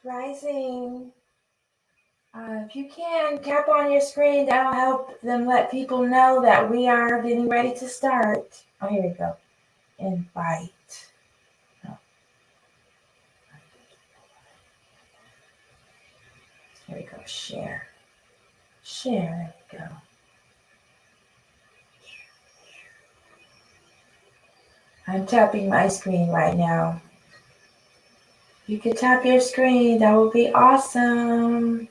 Rising. If you can, tap on your screen. That'll help them let people know that we are getting ready to start. Oh, here we go. Invite. Oh. Here we go. Share. Share. There we go. I'm tapping my screen right now. You could tap your screen. That would be awesome.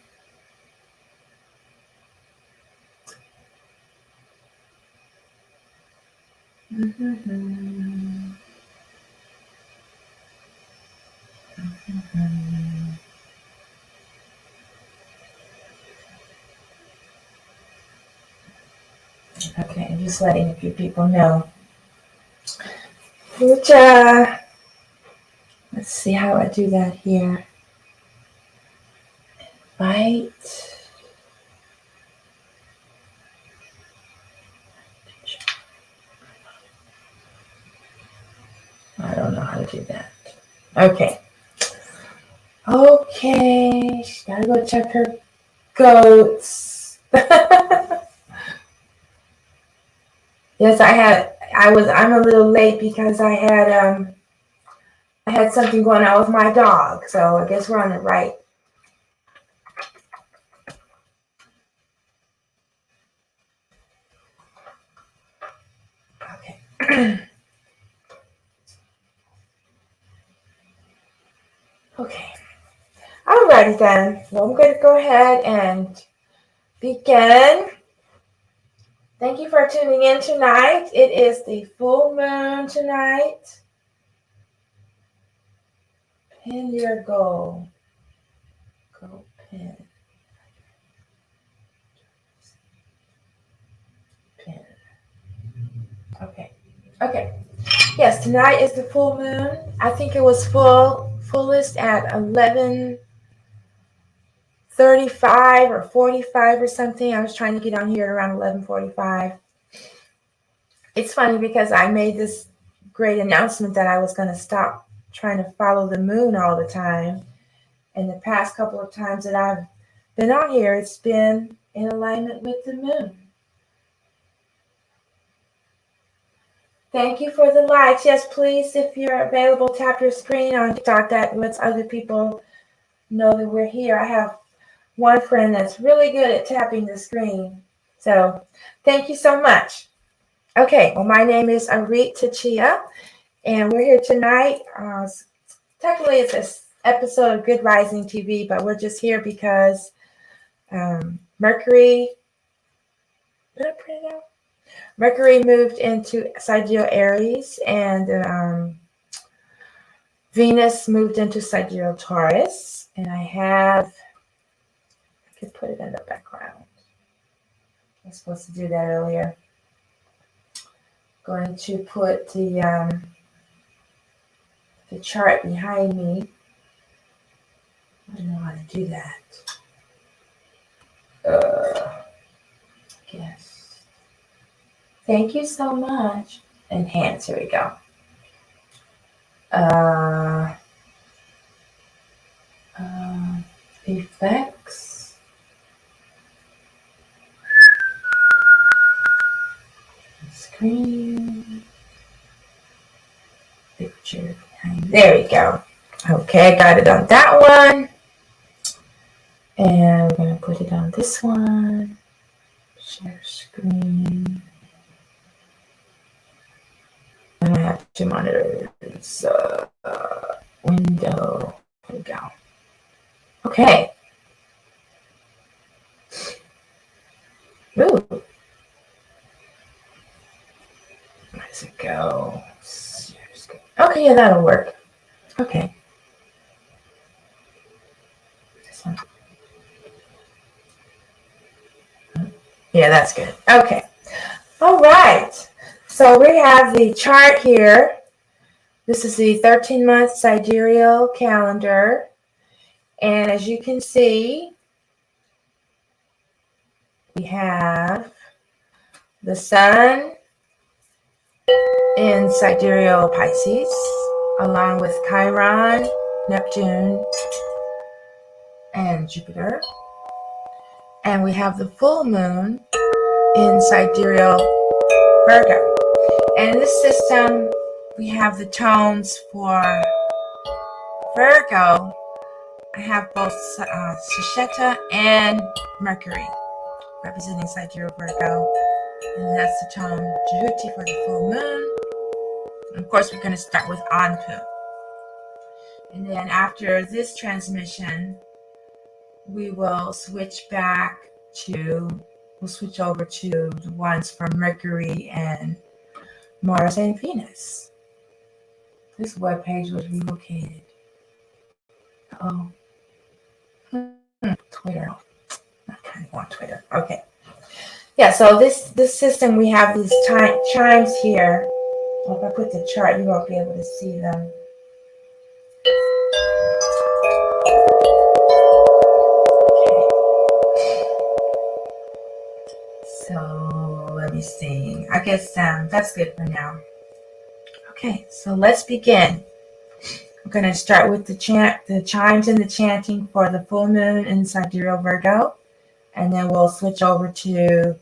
Mm-hmm. Mm-hmm. Okay, I'm just letting a few people know. Which, let's see how I do that here. Invite. I don't know how to do that. Okay. Okay. She's gotta go check her goats. Yes, I'm a little late because I had something going on with my dog, so I guess we're on the right. Okay. Okay. Alrighty then. Well, I'm going to go ahead and begin. Thank you for tuning in tonight. It is the full moon tonight. Pin your goal. Go pin. Pin. Okay. Okay. Yes, tonight is the full moon. I think it was fullest at 11:35 or 45 or something. I was trying to get on here at around 11:45. It's funny because I made this great announcement that I was going to stop trying to follow the moon all the time. And the past couple of times that I've been on here, it's been in alignment with the moon. Thank you for the likes. Yes, please, if you're available, tap your screen on TikTok. That lets other people know that we're here. I have one friend that's really good at tapping the screen. So thank you so much. Okay, well, my name is Arit Tachia, and we're here tonight. Technically, it's an episode of Good Rising TV, but we're just here because Mercury, did I print it out? Mercury moved into Sidereal Aries, and Venus moved into Sidereal Taurus. And I could put it in the background. I was supposed to do that earlier. Going to put the chart behind me. I don't know how to do that. Yes. Thank you so much. Enhance. Here we go. Effects. Screen. Picture behind. There we go. Okay, I got it on that one. And we're going to put it on this one. Share screen. And I have two monitors. Window. There we go. Okay. Ooh. Where does it go? Okay, yeah, that'll work. Okay. This one. Yeah, that's good. Okay. All right. So we have the chart here. This is the 13-month sidereal calendar. And as you can see, we have the sun in sidereal Pisces, along with Chiron, Neptune, and Jupiter. And we have the full moon in Sidereal Virgo. And in this system, we have the tones for Virgo. I have both Sasheta and Mercury representing Sidereal Virgo. And that's the tone Jehuti for the full moon. And of course, we're going to start with Anpu. And then after this transmission, we will switch over to the ones for Mercury and Mars and Venus. This webpage was relocated. Oh, Twitter. I kind of want Twitter. Okay. Yeah, so this system, we have these chimes here. Well, if I put the chart, you won't be able to see them. So let me see. I guess that's good for now. Okay, so let's begin. I'm going to start with the chimes and the chanting for the full moon in Sidereal Virgo, and then we'll switch over to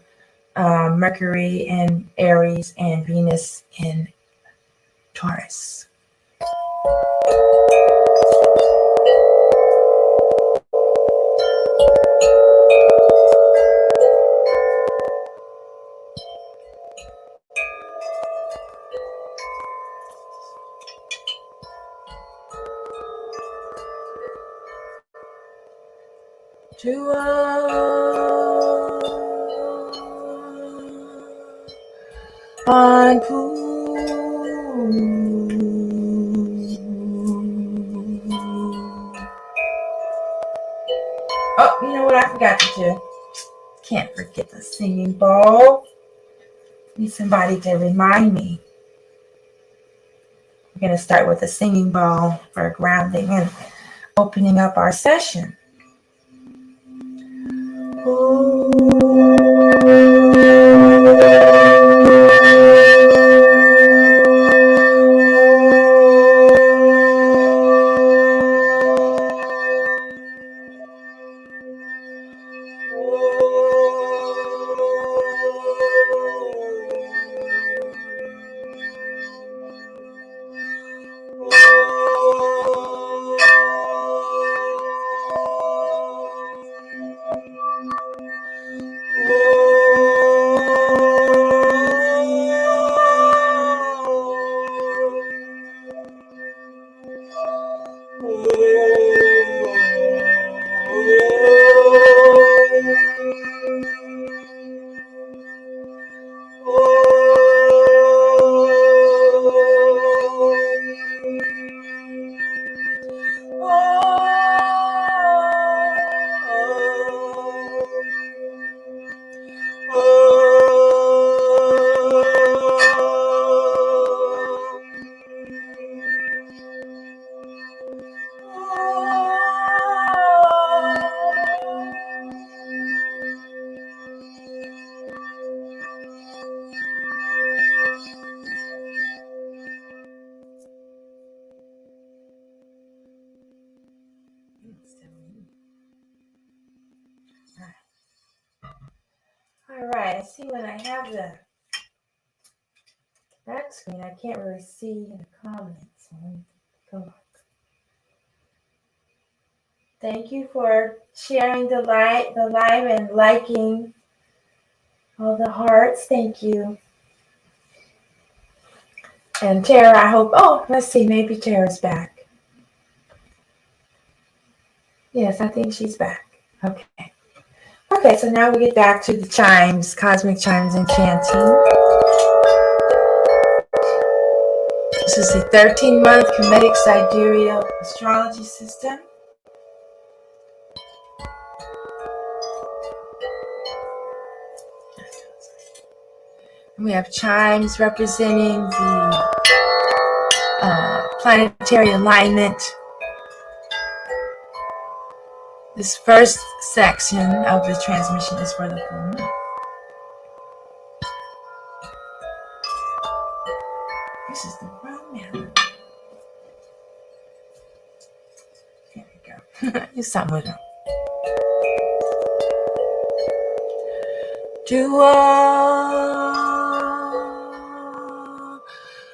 Mercury in Aries and Venus in Taurus. To on Oh, you know what I forgot to do? Can't forget the singing bowl. Need somebody to remind me. We're going to start with a singing bowl for grounding and opening up our session. All right, I see when I have the back screen, I can't really see the comments. So let me take a look. Thank you for sharing the live and liking all the hearts. Thank you. And Tara, I hope, let's see, maybe Tara's back. Yes, I think she's back. Okay. Okay, so now we get back to the chimes, cosmic chimes and chanting. This is the 13-month Kemetic Sidereal astrology system. And we have chimes representing the planetary alignment. This first section of the transmission is for the full moon. This is the wrong man. There we go. You something with them. to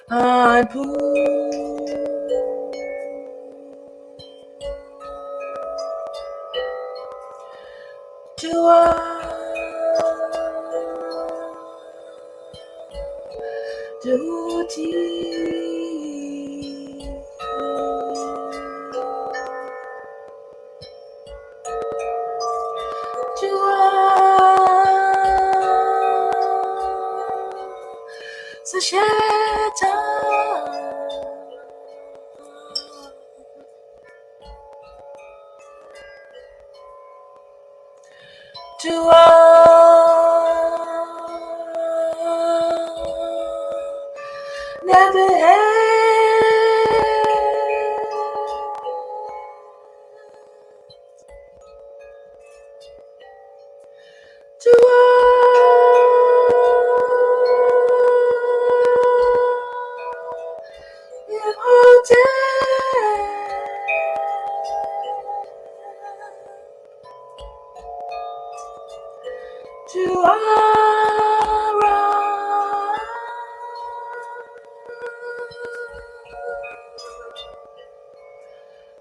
unpool. To tea. To Sasheta. To never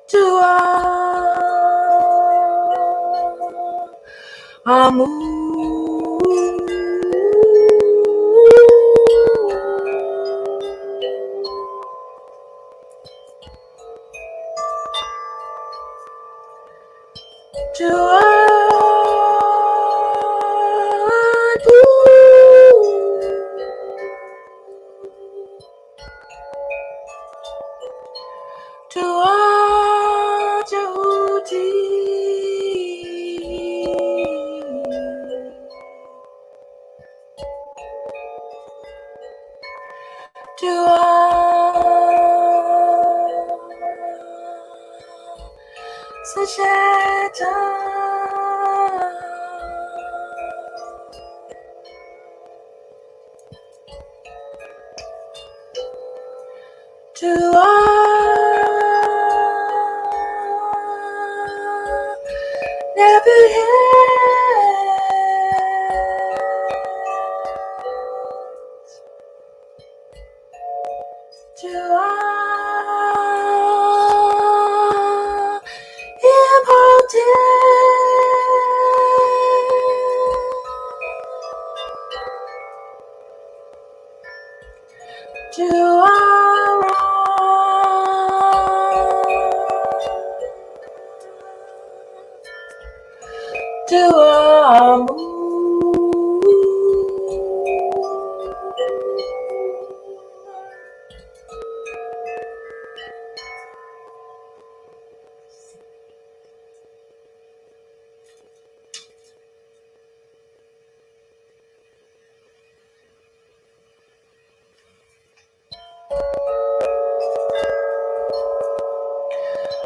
to Amu. To Sasheta. To never to impotent. To Amu.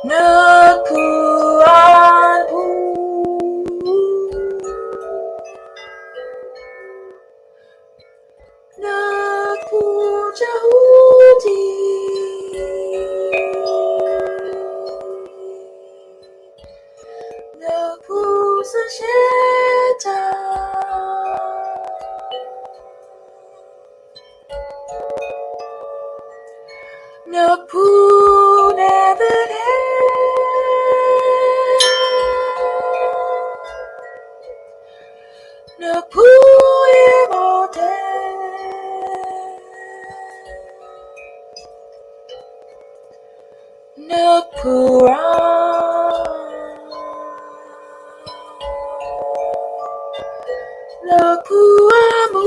Naku anpu. Naku jauti. Naku sasheta. Naku never Naku impotent. Nakura. Nakuamu.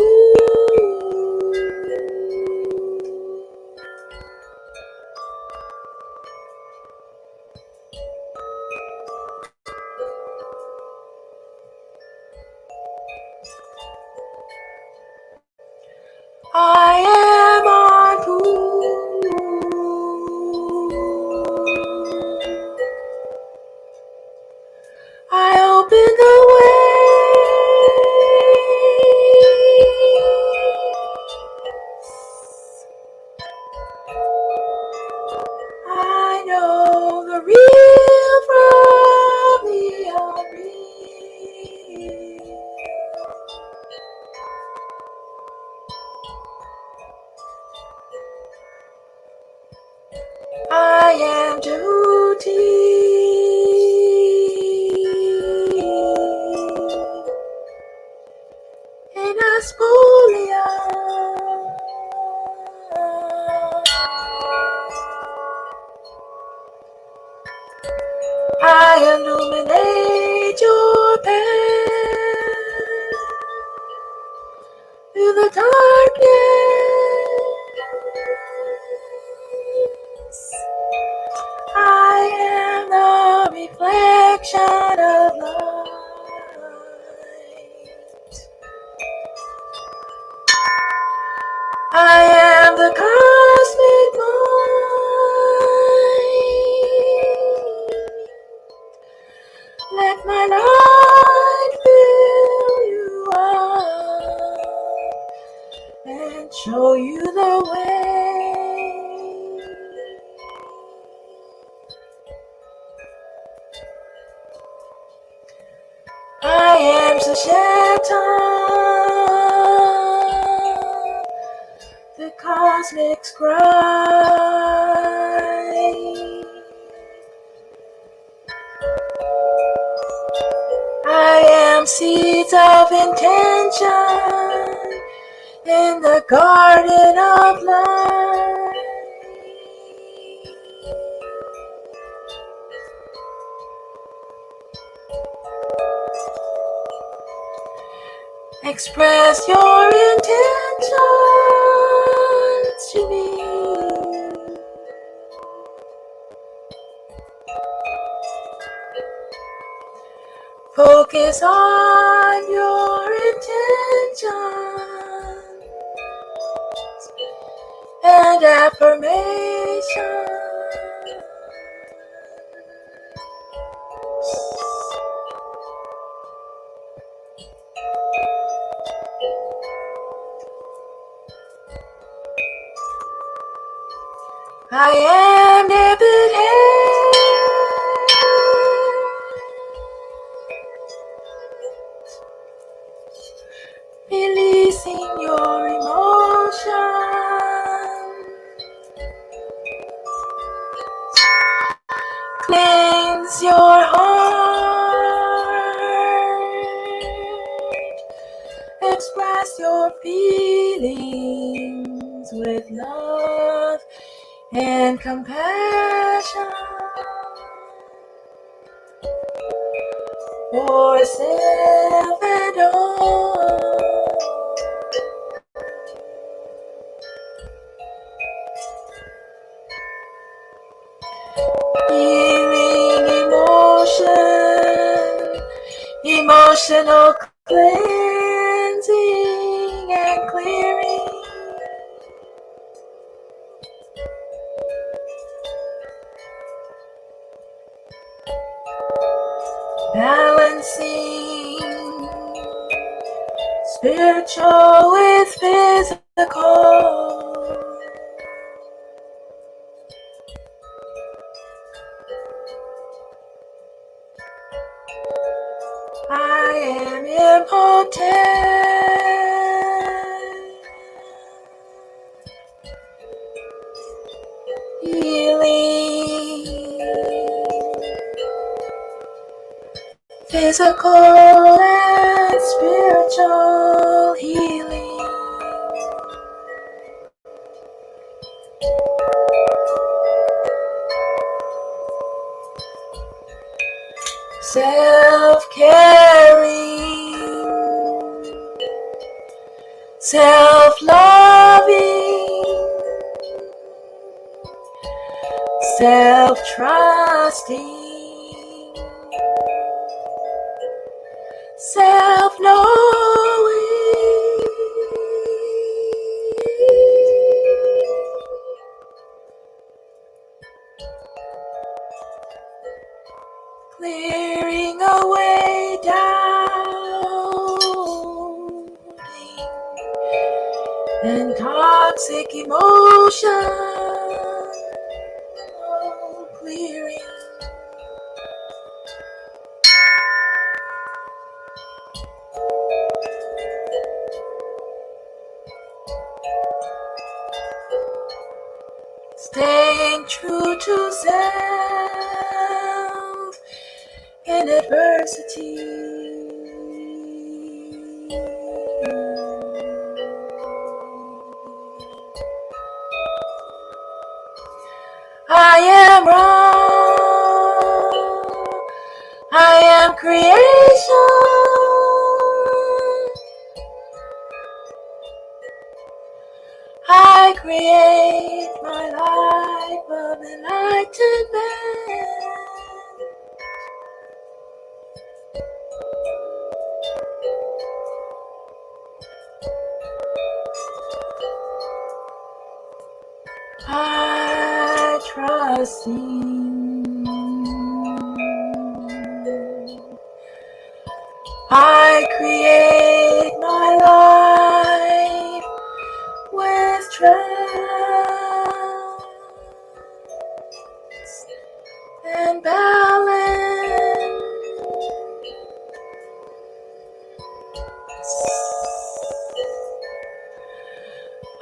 I am on pool. I open the way. I know the real from the unreal. I am duty. In a spolia. I illuminate your path through the darkness. I am the reflection of light. I am the cosmic mind. Let my light fill you up and show you the way. I am Shaitan, the cosmic scribe. I am seeds of intention in the garden of life. Express your intentions to me. Focus on your intentions and affirmations. I am releasing your emotions. Cleanse your heart. Express your feelings with love and compassion for self and all. Healing emotion, emotional cleansing and clearing. Balancing spiritual with physical. I am impotent. Healing physical and spiritual healing. Self-caring, self-loving, self-trusting, self-knowing. Clearing away doubting and toxic emotion. Clearing. Staying true to self in adversity. I am wrong. I am creation. I create my life of enlightenment. I trust in. I create my life with trust and balance.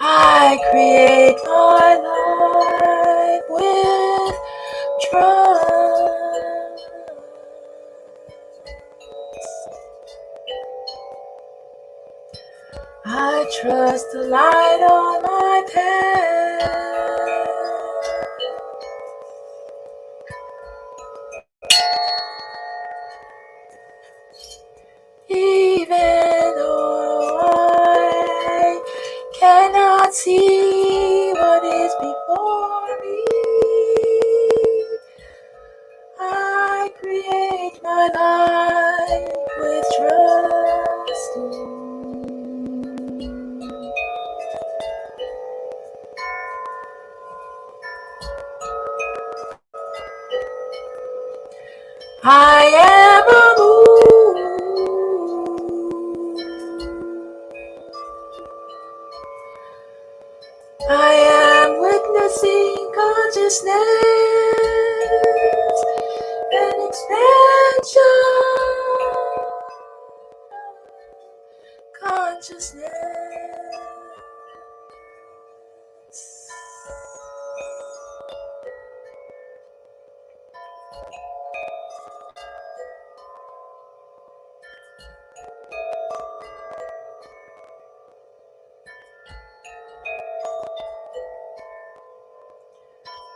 I create my life with trust. I trust the light on my path. Even though I cannot see what is before me, I create my life with trust. I am a moon. I am witnessing consciousness and expansion. Consciousness.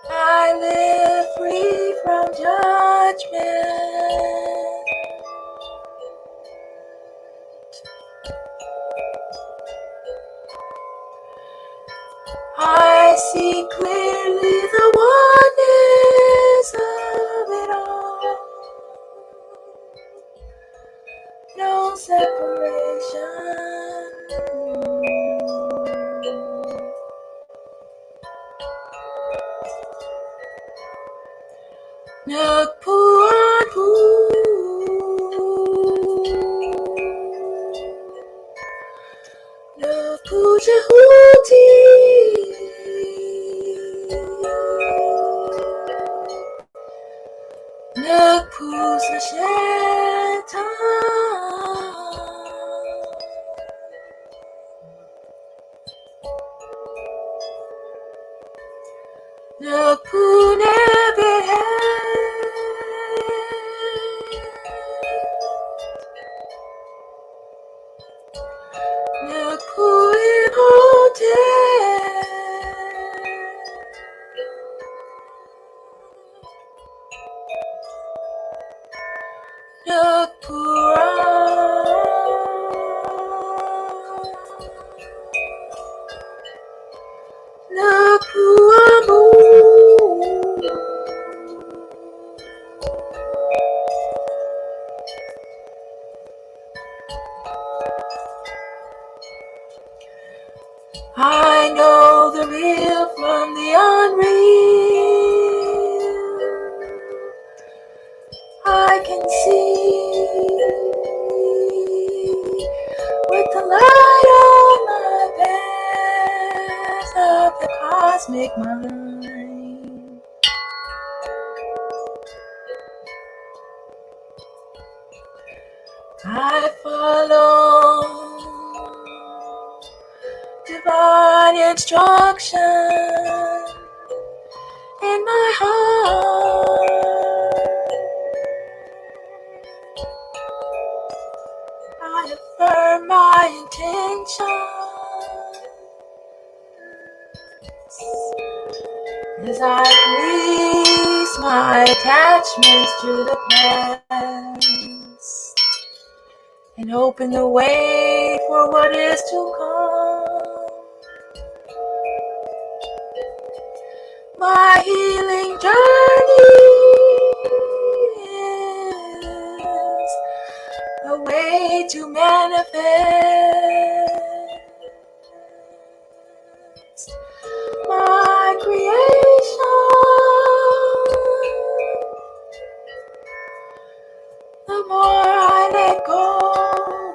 I live free from judgment. I see clearly the oneness of it all. No separation. Nagpuan-pu. Nagpujahuti. Nagpusasheta. Nagpunebehe. Nagpuimote. Nagpura. Nagpuamu. I know the real from the unreal. I can see with the light on my path of the cosmic mind. I follow divine instruction in my heart. I affirm my intentions as I release my attachments to the past and open the way for what is to come. My healing journey is a way to manifest my creation. The more I let go,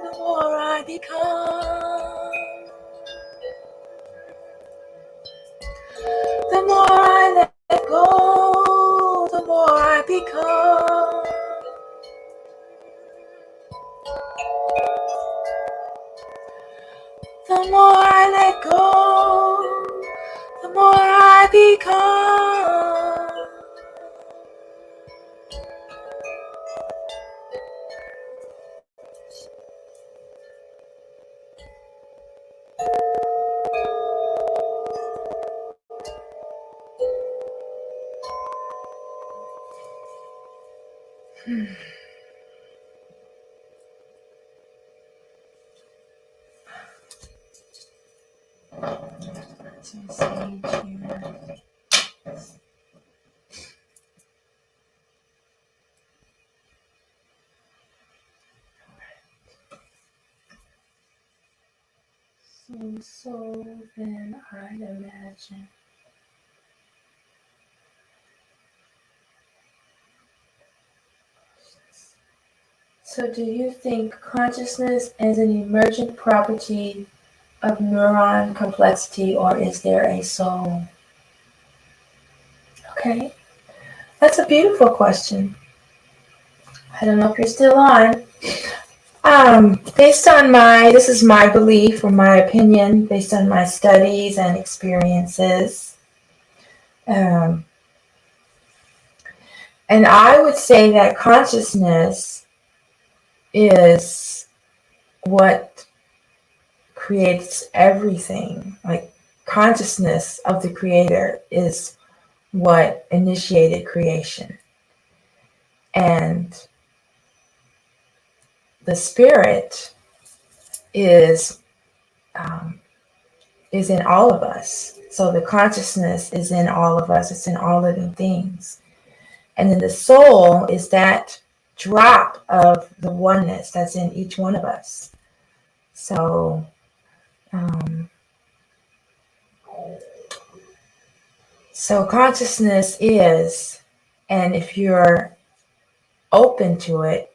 the more I become. The more I let go, the more I become. The more I let go, the more I become. Some sage here. So then I'd imagine. So do you think consciousness is an emergent property of neuron complexity, or is there a soul? Okay, that's a beautiful question. I don't know if you're still on. Based on this is my belief or my opinion, based on my studies and experiences. And I would say that consciousness is what creates everything. Like consciousness of the creator is what initiated creation. And the spirit is in all of us. So the consciousness is in all of us. It's in all living things. And then the soul is that drop of the oneness that's in each one of us. So consciousness is, and if you're open to it,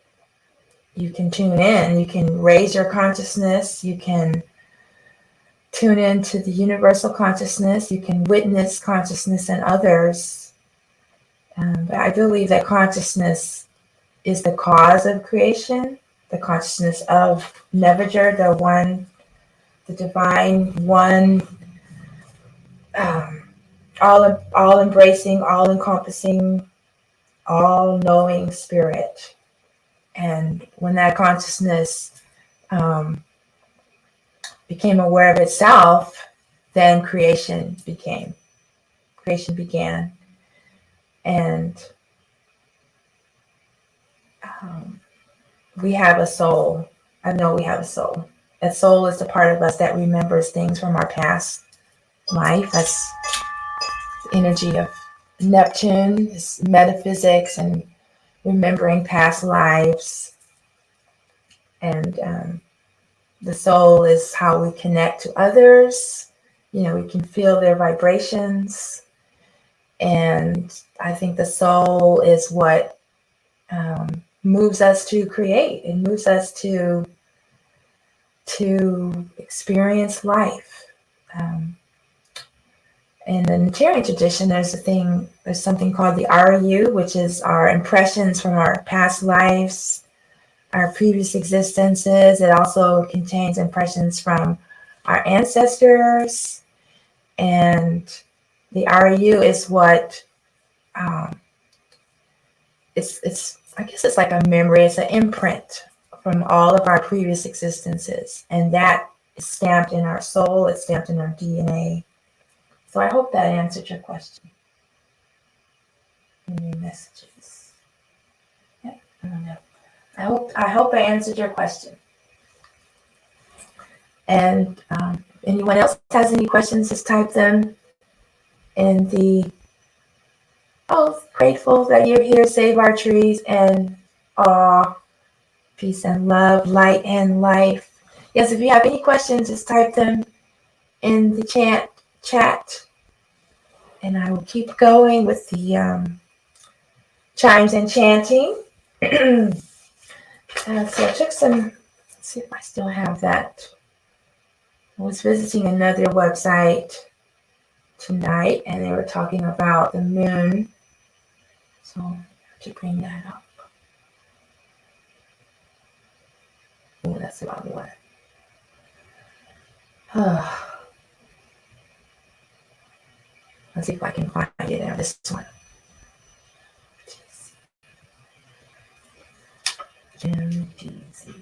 you can tune in, you can raise your consciousness, you can tune into the universal consciousness, you can witness consciousness in others. But I believe that consciousness is the cause of creation, the consciousness of Nevager, the one, the divine one, all embracing, all encompassing, all knowing spirit. And when that consciousness became aware of itself, then creation began. And we have a soul. I know we have a soul. That soul is the part of us that remembers things from our past life. That's the energy of Neptune, is metaphysics and remembering past lives. And the soul is how we connect to others. You know, we can feel their vibrations. And I think the soul is what moves us to create. It moves us to experience life. In the Chiron tradition, there's something called the RU, which is our impressions from our past lives, our previous existences. It also contains impressions from our ancestors. And the RU is what it's I guess it's like a memory. It's an imprint from all of our previous existences, and that is stamped in our soul. It's stamped in our DNA. So I hope that answered your question. Any messages? Yeah, I don't know. I hope I answered your question. And anyone else has any questions, just type them in the, oh, grateful that you're here, save our trees, and awe, peace and love, light and life. Yes, if you have any questions, just type them in the chat, and I will keep going with the chimes and chanting. So I took some, let's see if I still have that. I was visiting another website tonight, and they were talking about the moon. So I have to bring that up. Oh, that's the wrong one. Let's see if I can find it in this one. MPZ.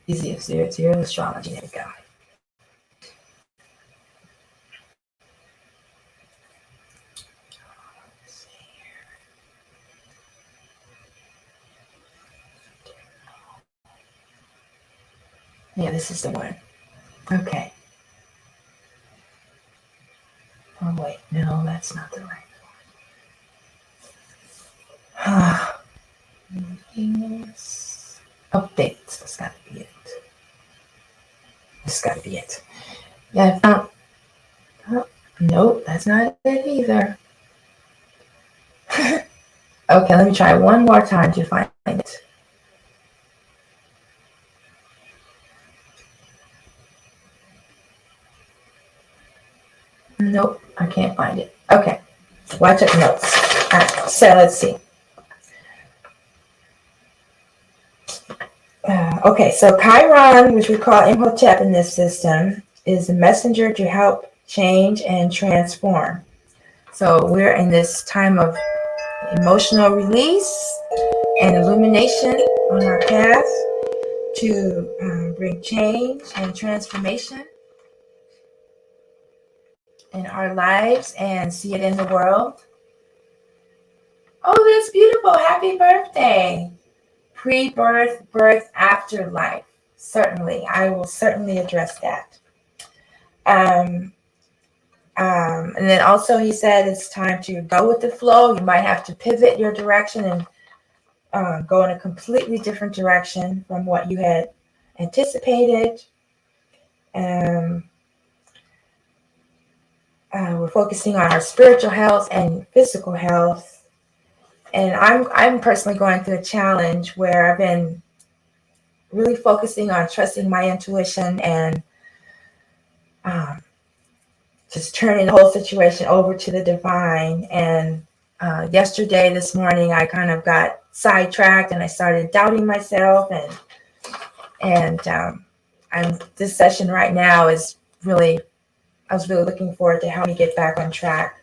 Easy of zero astrology. There we go. Yeah, this is the one. Okay. Oh, wait. No, that's not the right one. Updates. That's got to be it. That's got to be it. Yeah, I found. Oh, nope, that's not it either. Okay, let me try one more time to find it. Nope, I can't find it. Okay, well, I took notes. All right, so let's see. Okay, so Chiron, which we call Imhotep in this system, is a messenger to help change and transform. So we're in this time of emotional release and illumination on our path to bring change and transformation in our lives and see it in the world. Oh, that's beautiful. Happy birthday. Pre-birth, birth, afterlife. Certainly. I will certainly address that. And then also he said it's time to go with the flow. You might have to pivot your direction and go in a completely different direction from what you had anticipated. We're focusing on our spiritual health and physical health. And I'm personally going through a challenge where I've been really focusing on trusting my intuition and just turning the whole situation over to the divine. And this morning, I kind of got sidetracked and I started doubting myself. And this session right now is really, I was really looking forward to help me get back on track.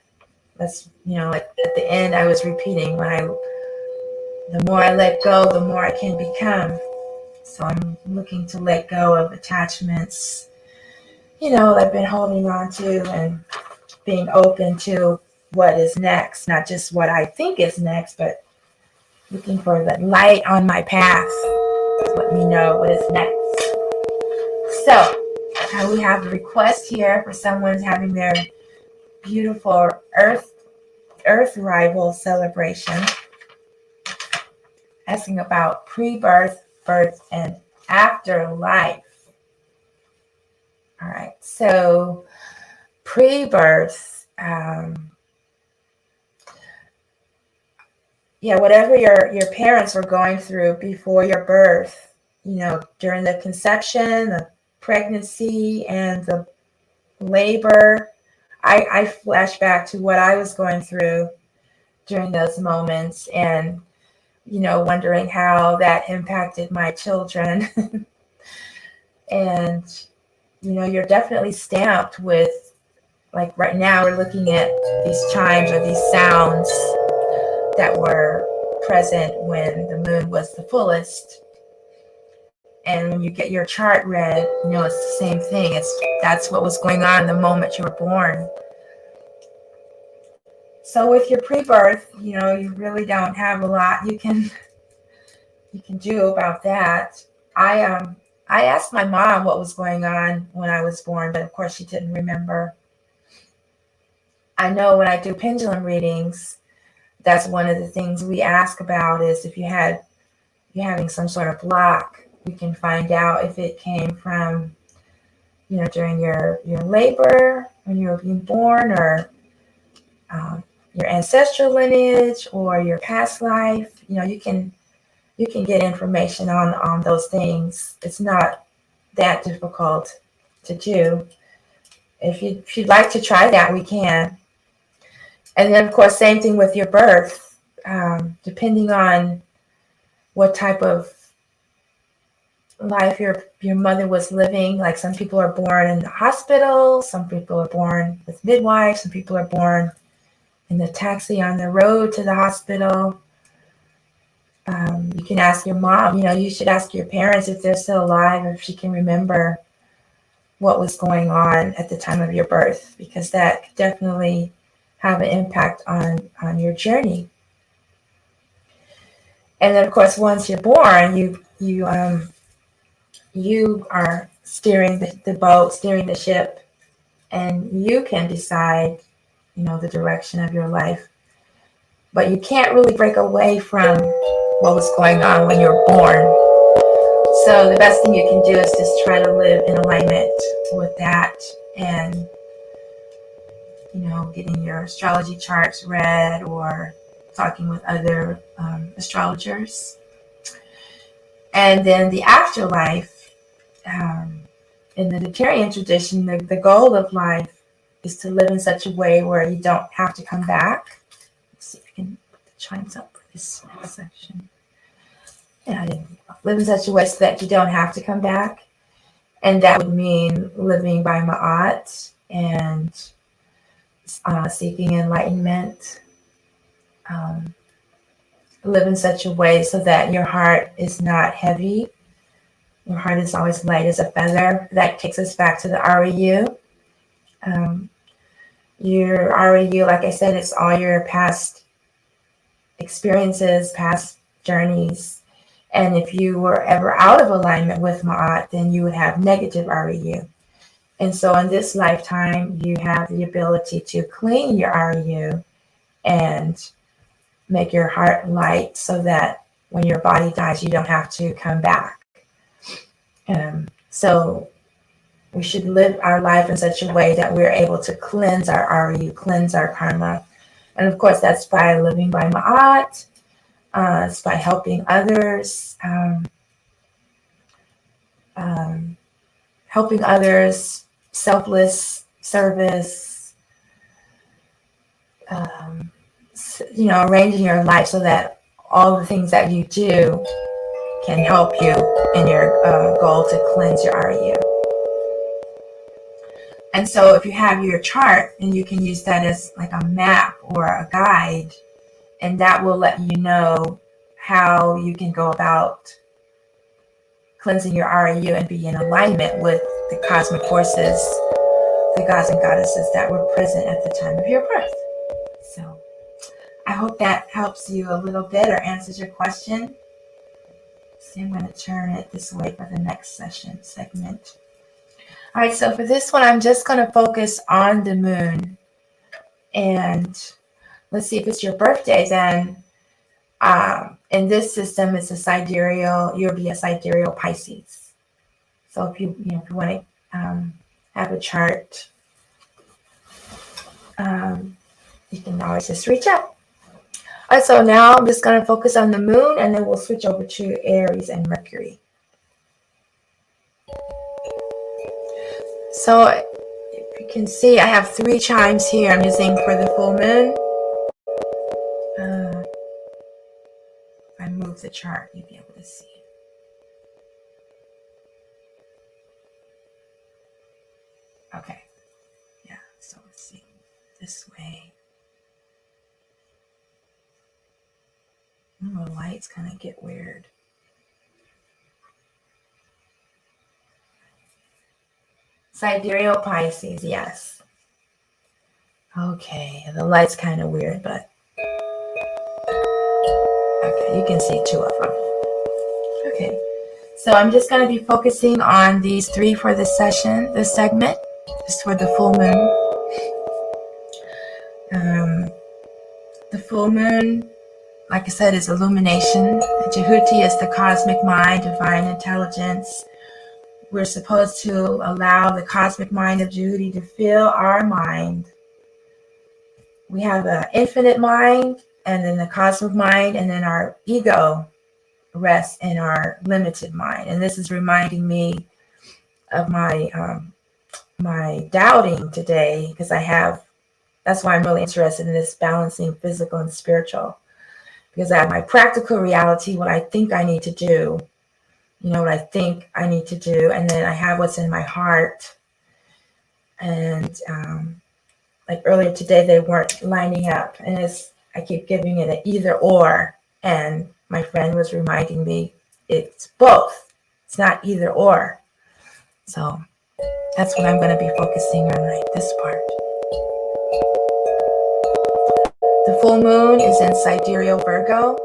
That's, at the end, I was repeating the more I let go, the more I can become. So I'm looking to let go of attachments, I've been holding on to, and being open to what is next, not just what I think is next, but looking for the light on my path to let me know what is next. So we have a request here for someone having their beautiful Earth rival celebration, asking about pre-birth, birth, and afterlife. All right, so pre-birth, whatever your parents were going through before your birth, during the conception, the pregnancy, and the labor, I flash back to what I was going through during those moments, and wondering how that impacted my children. And, you're definitely stamped with, like right now, we're looking at these chimes or these sounds that were present when the moon was the fullest. And when you get your chart read, it's the same thing. That's what was going on the moment you were born. So with your pre-birth, you really don't have a lot you can do about that. I asked my mom what was going on when I was born, but of course she didn't remember. I know when I do pendulum readings, that's one of the things we ask about is if you're having some sort of block, we can find out if it came from, during your labor when you were being born, or your ancestral lineage, or your past life. You can get information on those things. It's not that difficult to do. If you'd like to try that, we can. And then, of course, same thing with your birth. Depending on what type of life your mother was living. Like some people are born in the hospital, some people are born with midwives, some people are born in the taxi on the road to the hospital. You can ask your mom, you should ask your parents if they're still alive, if she can remember what was going on at the time of your birth, because that could definitely have an impact on your journey. And then, of course, once you're born, you are steering the boat, steering the ship, and you can decide, the direction of your life. But you can't really break away from what was going on when you were born. So the best thing you can do is just try to live in alignment with that, and, getting your astrology charts read or talking with other astrologers. And then the afterlife, in the Victorian tradition, the goal of life is to live in such a way where you don't have to come back. Let's see if I can put the chimes up for this section. Yeah, I didn't live in such a way so that you don't have to come back. And that would mean living by Ma'at and seeking enlightenment. Live in such a way so that your heart is not heavy. Your heart is always light as a feather. That takes us back to the REU. Your REU, like I said, it's all your past experiences, past journeys. And if you were ever out of alignment with Ma'at, then you would have negative REU. And so in this lifetime, you have the ability to clean your REU and make your heart light so that when your body dies, you don't have to come back. So we should live our life in such a way that we're able to cleanse our REU, cleanse our karma. And of course, that's by living by Ma'at. It's by helping others, selfless service, arranging your life so that all the things that you do can help you in your goal to cleanse your REU. And so if you have your chart, and you can use that as like a map or a guide, and that will let you know how you can go about cleansing your REU and be in alignment with the cosmic forces, the gods and goddesses that were present at the time of your birth. So I hope that helps you a little bit or answers your question. See, I'm going to turn it this way for the next segment. All right, so for this one, I'm just going to focus on the moon. And let's see, if it's your birthday, then in this system, it's a sidereal, you'll be a sidereal Pisces. So if you want to have a chart, you can always just reach out. All right, so now I'm just going to focus on the moon, and then we'll switch over to Aries and Mercury. So if you can see, I have 3 chimes here I'm using for the full moon. I'm chart, you'll be able to see it. Okay. Yeah, so let's see. This way. The lights kind of get weird. Sidereal Pisces, yes. Okay, the light's kind of weird, but okay, you can see two of them. Okay, so I'm just going to be focusing on these three for this session, this segment, just for the full moon. The full moon, like I said, is illumination. Jehuti is the cosmic mind, divine intelligence. We're supposed to allow the cosmic mind of Jehuti to fill our mind. We have an infinite mind, and then the cosmic mind, and then our ego rests in our limited mind. And this is reminding me of my my doubting today, because that's why I'm really interested in this balancing physical and spiritual, because I have my practical reality, what I think I need to do, what I think I need to do, and then I have what's in my heart. And like earlier today, they weren't lining up, and I keep giving it an either or, and my friend was reminding me it's both. It's not either or. So that's what I'm going to be focusing on, right, this part. The full moon is in Sidereal Virgo,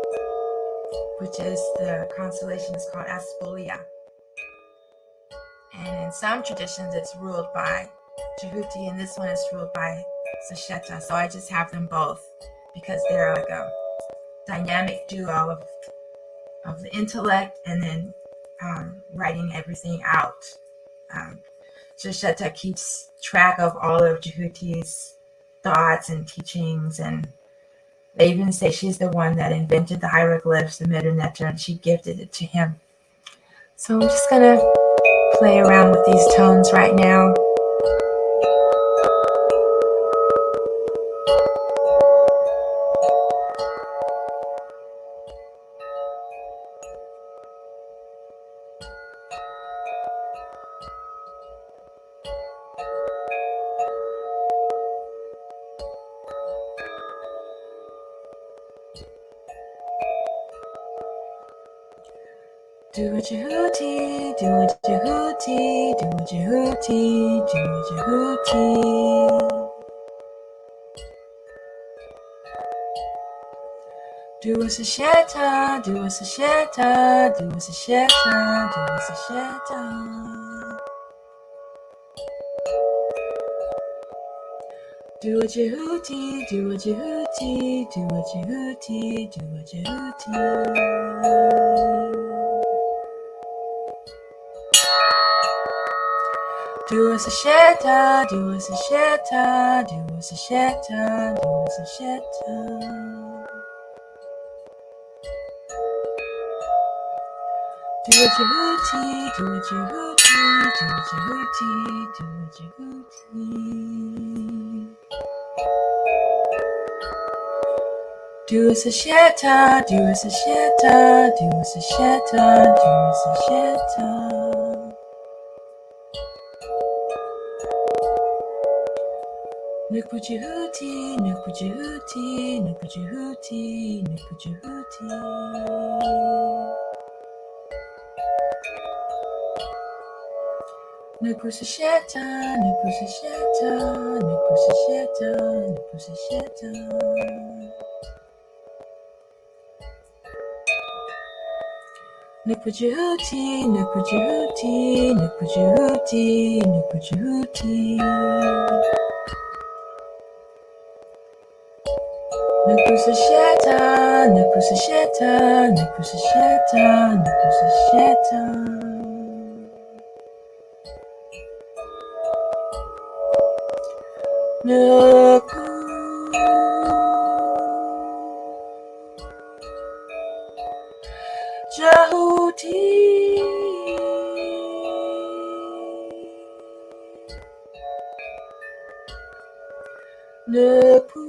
which is the constellation is called Aspolia. And in some traditions, it's ruled by Jehuti, and this one is ruled by Sesheta. So I just have them both because they're like a dynamic duo of the intellect and then writing everything out. Sesheta keeps track of all of Jehuti's thoughts and teachings, and they even say she's the one that invented the hieroglyphs, the Meter, and she gifted it to him. So I'm just going to play around with these tones right now. Do a Jehuti, do a Jehuti, do a Jehuti, do a Jehuti. Do a Sesheta, do a Sesheta, do a Sesheta, do a Sesheta. Do a Jehuti, do a Jehuti, do a Jehuti, do a Jehuti. Do a Sesheta, do a Sesheta, do a Sesheta, do a Sesheta. Do a Jehuti, do a Jehuti, do a Jehuti, do a Jehuti. Do a Sesheta, do a Sesheta, do a Sesheta, do a Sesheta. Nuku Jehuti, Nuku Jehuti, Nuku Jehuti, Nuku Jehuti. Nuku Sesheta, Nuku Sesheta, Nuku Sesheta, Nuku Sesheta. Nuku Jehuti, Nuku Jehuti, Nuku Jehuti, Nuku Jehuti. Nuku Sesheta, Nuku Sesheta, Nuku Sesheta, Nuku Sesheta. Nuku Jehuti. Nuku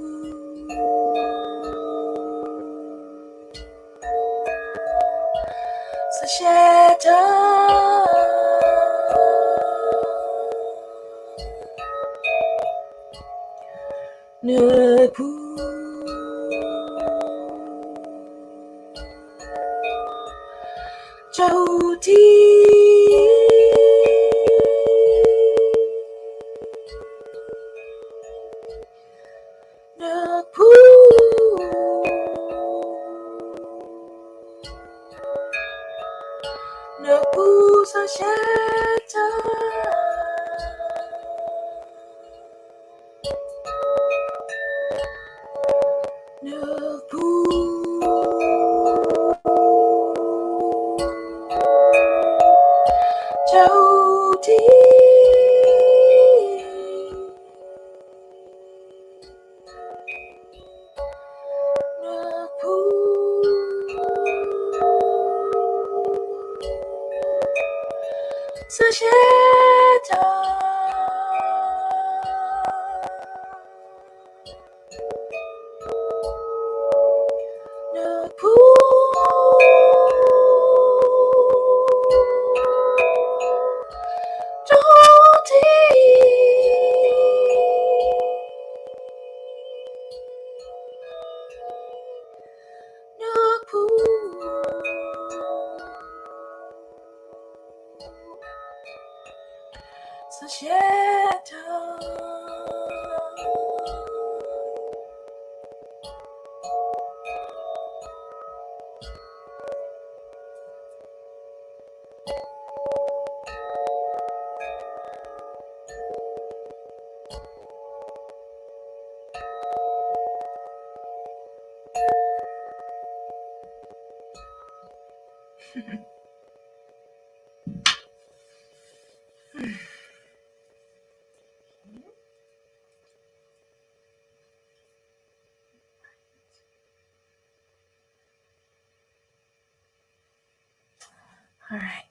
All right.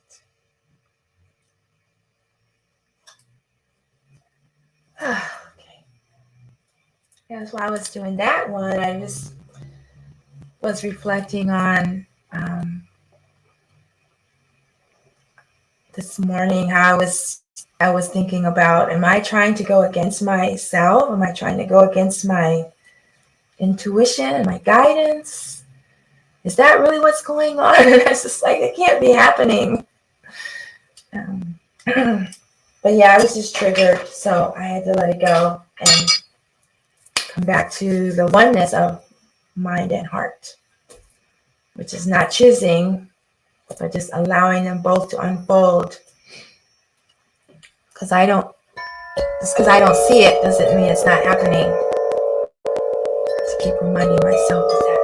Okay. That's why I was doing that one. I just was reflecting on this morning how I was thinking about, am I trying to go against myself? Am I trying to go against my intuition, my guidance? Is that really what's going on? And it's just like, it can't be happening. But yeah, I was just triggered, so I had to let it go and come back to the oneness of mind and heart, which is not choosing, but just allowing them both to unfold. Because I don't see it doesn't mean it's not happening. To keep reminding myself of that.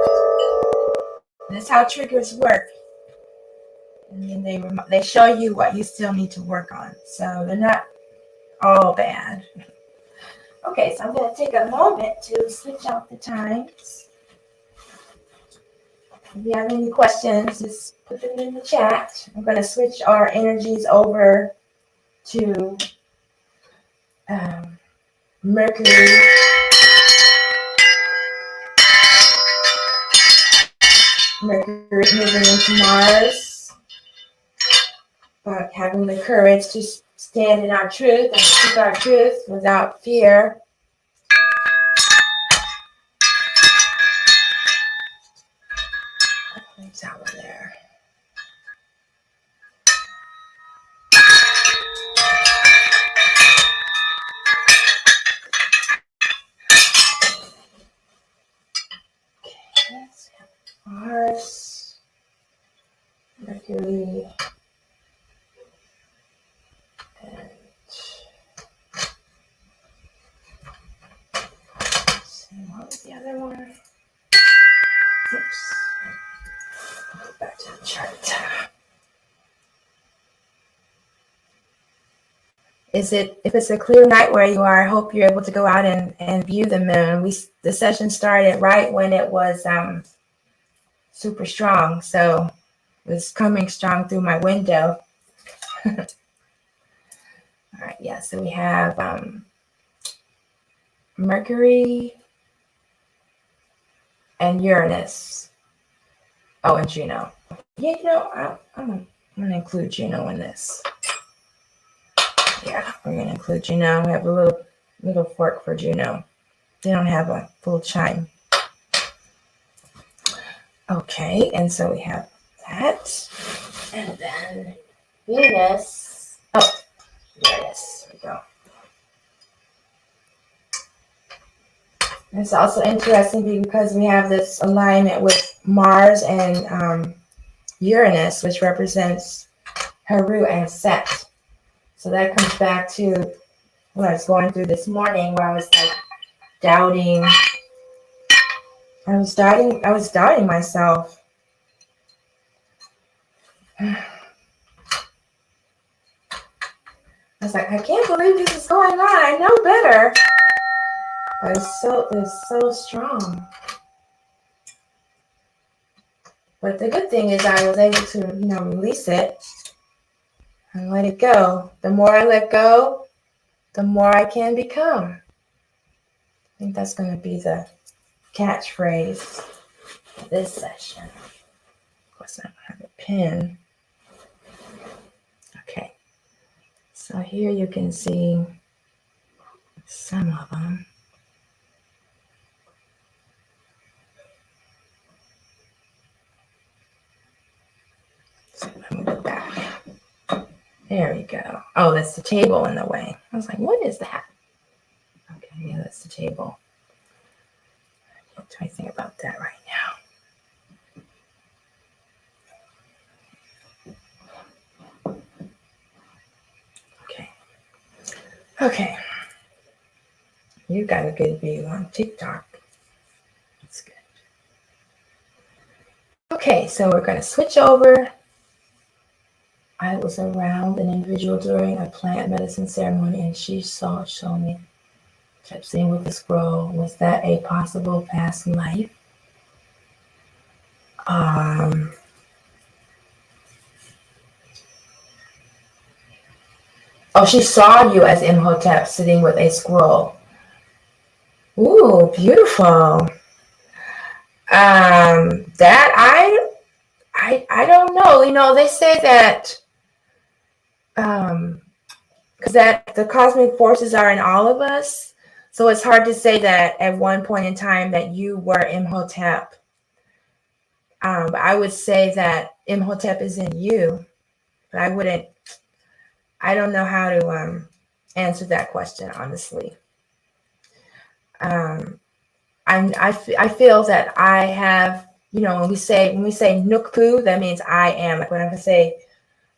And that's how triggers work. And then they show you what you still need to work on. So they're not all bad. Okay, so I'm going to take a moment to switch out the times. If you have any questions, just put them in the chat. I'm going to switch our energies over to Mercury. Mercury moving into Mars. But having the courage to stand in our truth and speak our truth without fear. It's out there. Let's have Mars, Mercury, and what was the other one? Oops. Go back to the chart. If it's a clear night where you are, I hope you're able to go out and view the moon. The session started right when it was super strong, so it was coming strong through my window. All right, yeah, so we have Mercury and Uranus. Oh, and Juno. Yeah, I'm going to include Juno in this. Yeah, we're going to include Juno. We have a little fork for Juno. They don't have a full chime. Okay, and so we have that. And then Venus. Oh, Uranus. Here we go. It's also interesting because we have this alignment with Mars and Uranus, which represents Heru and Set. So that comes back to what I was going through this morning, where I was like doubting. I was doubting myself. I was like, I can't believe this is going on. I know better. But it's so strong. But the good thing is I was able to, release it and let it go. The more I let go, the more I can become. I think that's going to be the catchphrase for this session. Of course, I don't have a pen. Okay. So here you can see some of them. So let me go back. There we go. Oh, that's the table in the way. I was like, what is that? Okay, yeah, that's the table. I can't do anything about that right now. Okay. You got a good view on TikTok. That's good. Okay, so we're going to switch over. I was around an individual during a plant medicine ceremony, and she showed me, kept seeing with the scroll, was that a possible past life? Oh, she saw you as Imhotep sitting with a scroll. Ooh, beautiful. That I don't know. They say that because that the cosmic forces are in all of us, so it's hard to say that at one point in time that you were Imhotep. But I would say that Imhotep is in you, but I don't know how to answer that question honestly. I feel that I have, when we say Nukpu, that means I am. Like when I say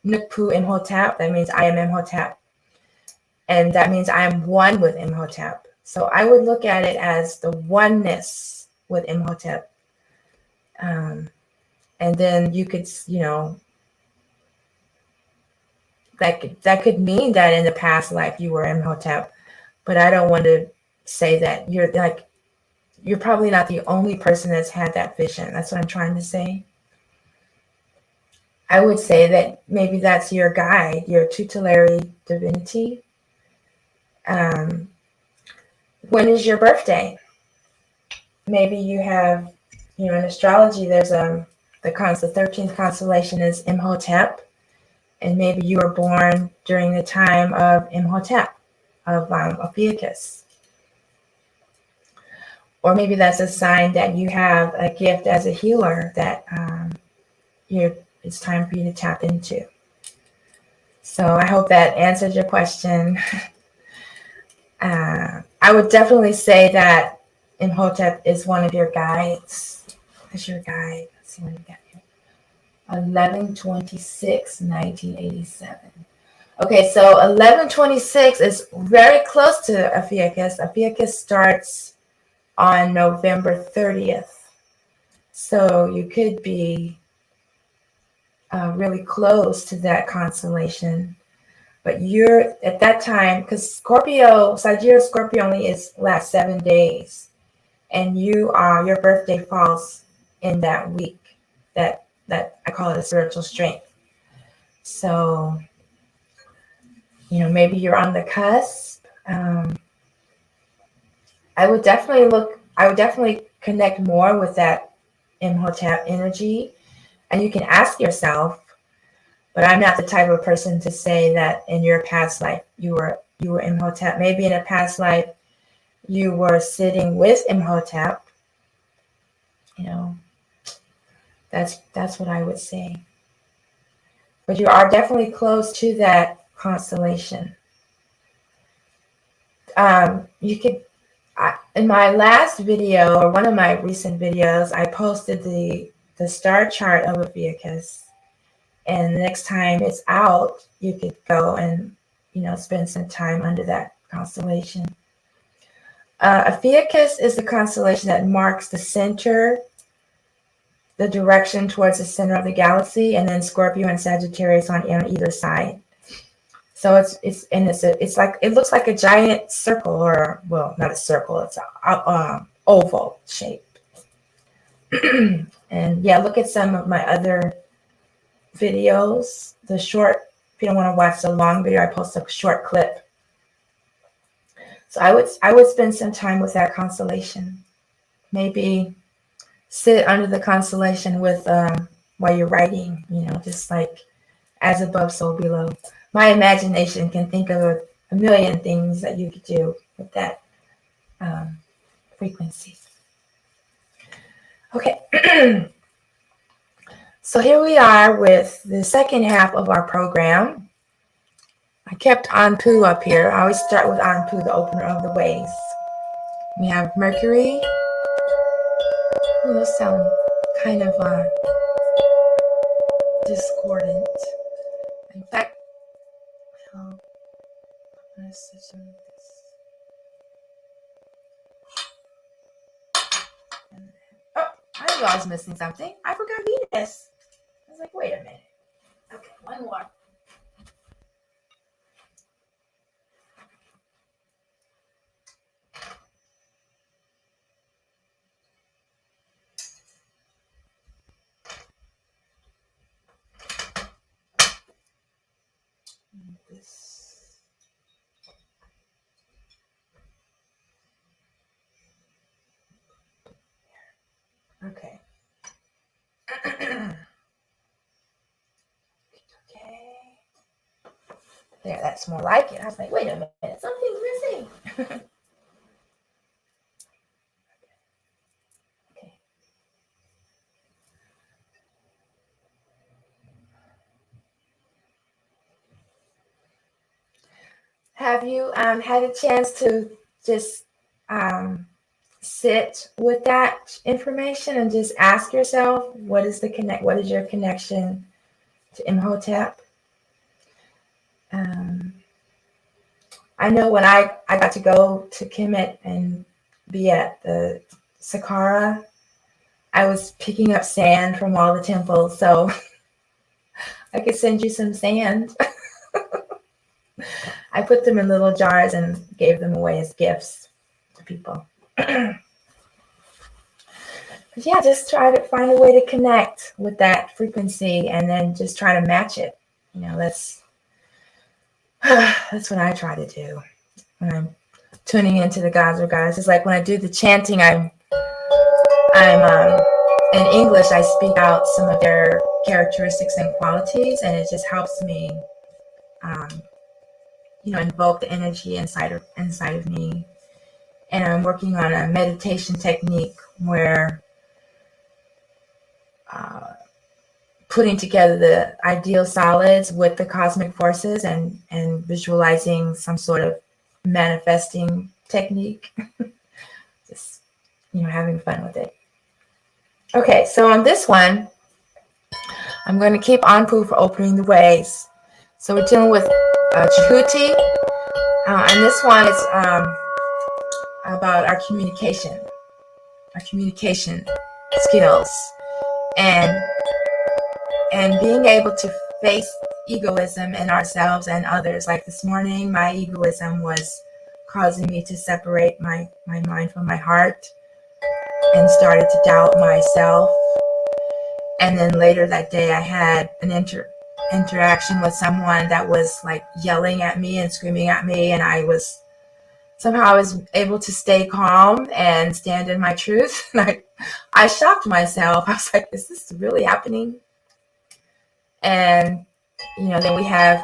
Nukpu Imhotep, that means I am Imhotep. And that means I am one with Imhotep. So I would look at it as the oneness with Imhotep. And then you could, that could mean that in the past life you were Imhotep. But I don't want to say that you're probably not the only person that's had that vision. That's what I'm trying to say. I would say that maybe that's your guide, your tutelary divinity. When is your birthday? Maybe you have, in astrology, there's the 13th constellation is Imhotep, and maybe you were born during the time of Imhotep, of Ophiuchus. Or maybe that's a sign that you have a gift as a healer that it's time for you to tap into. So I hope that answered your question. I would definitely say that Imhotep is one of your guides. Is your guide. Let's see what we got here. 11/26/1987. Okay, so 11/26 is very close to Ophiuchus. Ophiuchus starts on November 30th. So you could be really close to that constellation. But you're at that time, because Sidereal Scorpio only lasts 7 days. And your birthday falls in that week. That I call it a spiritual strength. So, maybe you're on the cusp. I would definitely connect more with that Imhotep energy. And you can ask yourself, but I'm not the type of person to say that in your past life you were Imhotep. Maybe in a past life you were sitting with Imhotep, you know, that's what I would say. But you are definitely close to that constellation. You could, in my last video, or one of my recent videos, I posted the star chart of Ophiuchus. And the next time it's out, you could go and, spend some time under that constellation. Ophiuchus is the constellation that marks the center, the direction towards the center of the galaxy, and then Scorpio and Sagittarius on either side. So it's like, it looks like a giant circle, or, well, not a circle, it's a oval shape. And yeah, look at some of my other videos. The short, if you don't want to watch the long video, I post a short clip. So I would spend some time with that constellation. Maybe sit under the constellation with while you're writing, just like as above, so below. My imagination can think of a million things that you could do with that frequency. Okay. So here we are with the second half of our program. I kept Anpu up here. I always start with Anpu, the opener of the ways. We have Mercury. Those sound kind of discordant. In fact, I'm going to switch some of this. Oh, I knew I was missing something. I forgot Venus. I was like, wait a minute. Okay, one more. This. Okay. Okay. There, that's more like it. I was like, wait a minute, something's missing. Okay. Have you had a chance to just sit with that information and just ask yourself, what is your connection to Imhotep? I know when I got to go to Kemet and be at the Saqqara, I was picking up sand from all the temples, so I could send you some sand. I put them in little jars and gave them away as gifts to people. But yeah, just try to find a way to connect with that frequency and then just try to match it. That's what I try to do when I'm tuning into the gods or goddesses. It's like when I do the chanting, I'm in English, I speak out some of their characteristics and qualities, and it just helps me invoke the energy inside of me. And I'm working on a meditation technique where putting together the ideal solids with the cosmic forces and visualizing some sort of manifesting technique. Just, having fun with it. Okay, so on this one, I'm going to keep Anpu for opening the ways. So we're dealing with Chahuti, and this one is about our communication skills, and being able to face egoism in ourselves and others. Like this morning, my egoism was causing me to separate my mind from my heart and started to doubt myself. And then later that day, I had an interaction with someone that was like yelling at me and screaming at me, and I was able to stay calm and stand in my truth. And I shocked myself. I was like, is this really happening? And then we have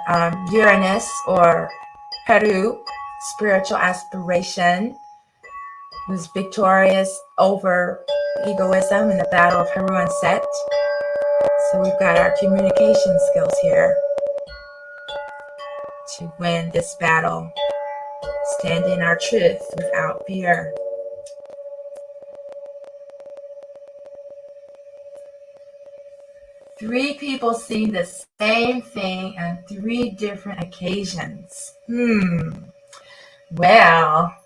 Uranus, or Peru, spiritual aspiration. who's victorious over egoism in the battle of Heru and Set. So we've got our communication skills here to win this battle, stand in our truth without fear. Three people see the same thing on three different occasions. Well,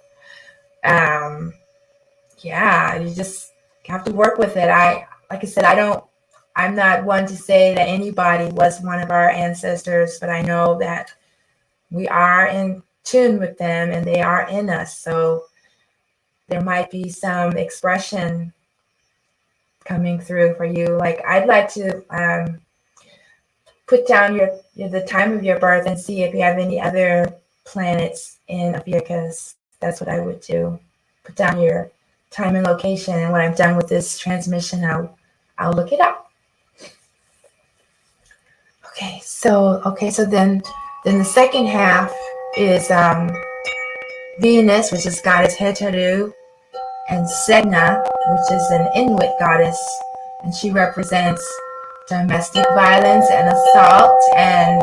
yeah, you just have to work with it. Like I said, I'm not one to say that anybody was one of our ancestors, but I know that we are in tune with them and they are in us. So there might be some expression coming through for you. Like I'd like to put down the time of your birth and see if you have any other planets in Ophiuchus. That's what I would do. Put down your time and location, and when I'm done with this transmission, I'll look it up. Okay, so then the second half is Venus, which is goddess Heteru, and Sedna, which is an Inuit goddess, and she represents domestic violence and assault. And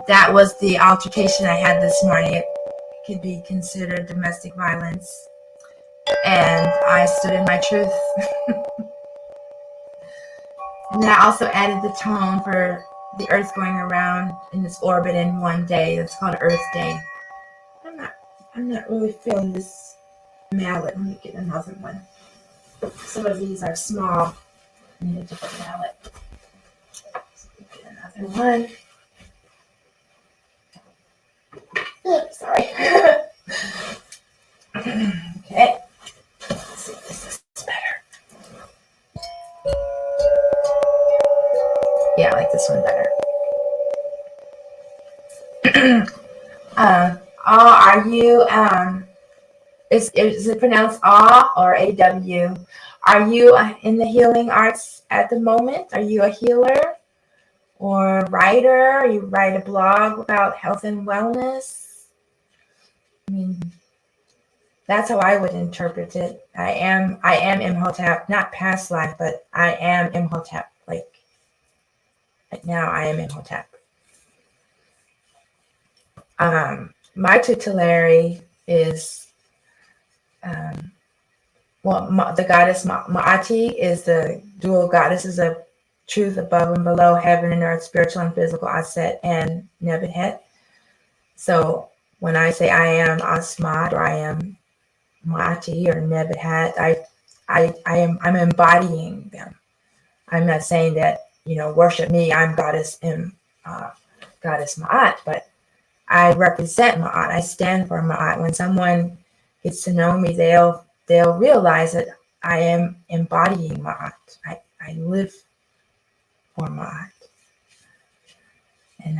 that was the altercation I had this morning. It could be considered domestic violence, and I stood in my truth. And then I also added the tone for the Earth going around in this orbit in one day. It's called Earth Day. I'm not really feeling this mallet. Let me get another one. Some of these are small. I need a different mallet. So get another one. Oops, sorry. Okay. Let's see if this is better. Yeah, I like this one better. Are you, is it pronounced aw or AW? Are you in the healing arts at the moment? Are you a healer or a writer? You write a blog about health and wellness? I mean, that's how I would interpret it. I am Imhotep, not past life, but I am Imhotep. Like, right now I am Imhotep. My tutelary is, the goddess Ma'ati is the dual goddesses of truth above and below, heaven and earth, spiritual and physical, Aset and Nebuchadnezzar. So when I say I am Asmat or I am Ma'ati or Nebuchadnezzar, I'm embodying them. I'm not saying that, worship me, I'm goddess Ma'at, but I represent Ma'at. I stand for Ma'at. When someone gets to know me, they'll realize that I am embodying Ma'at. I live for Ma'at. And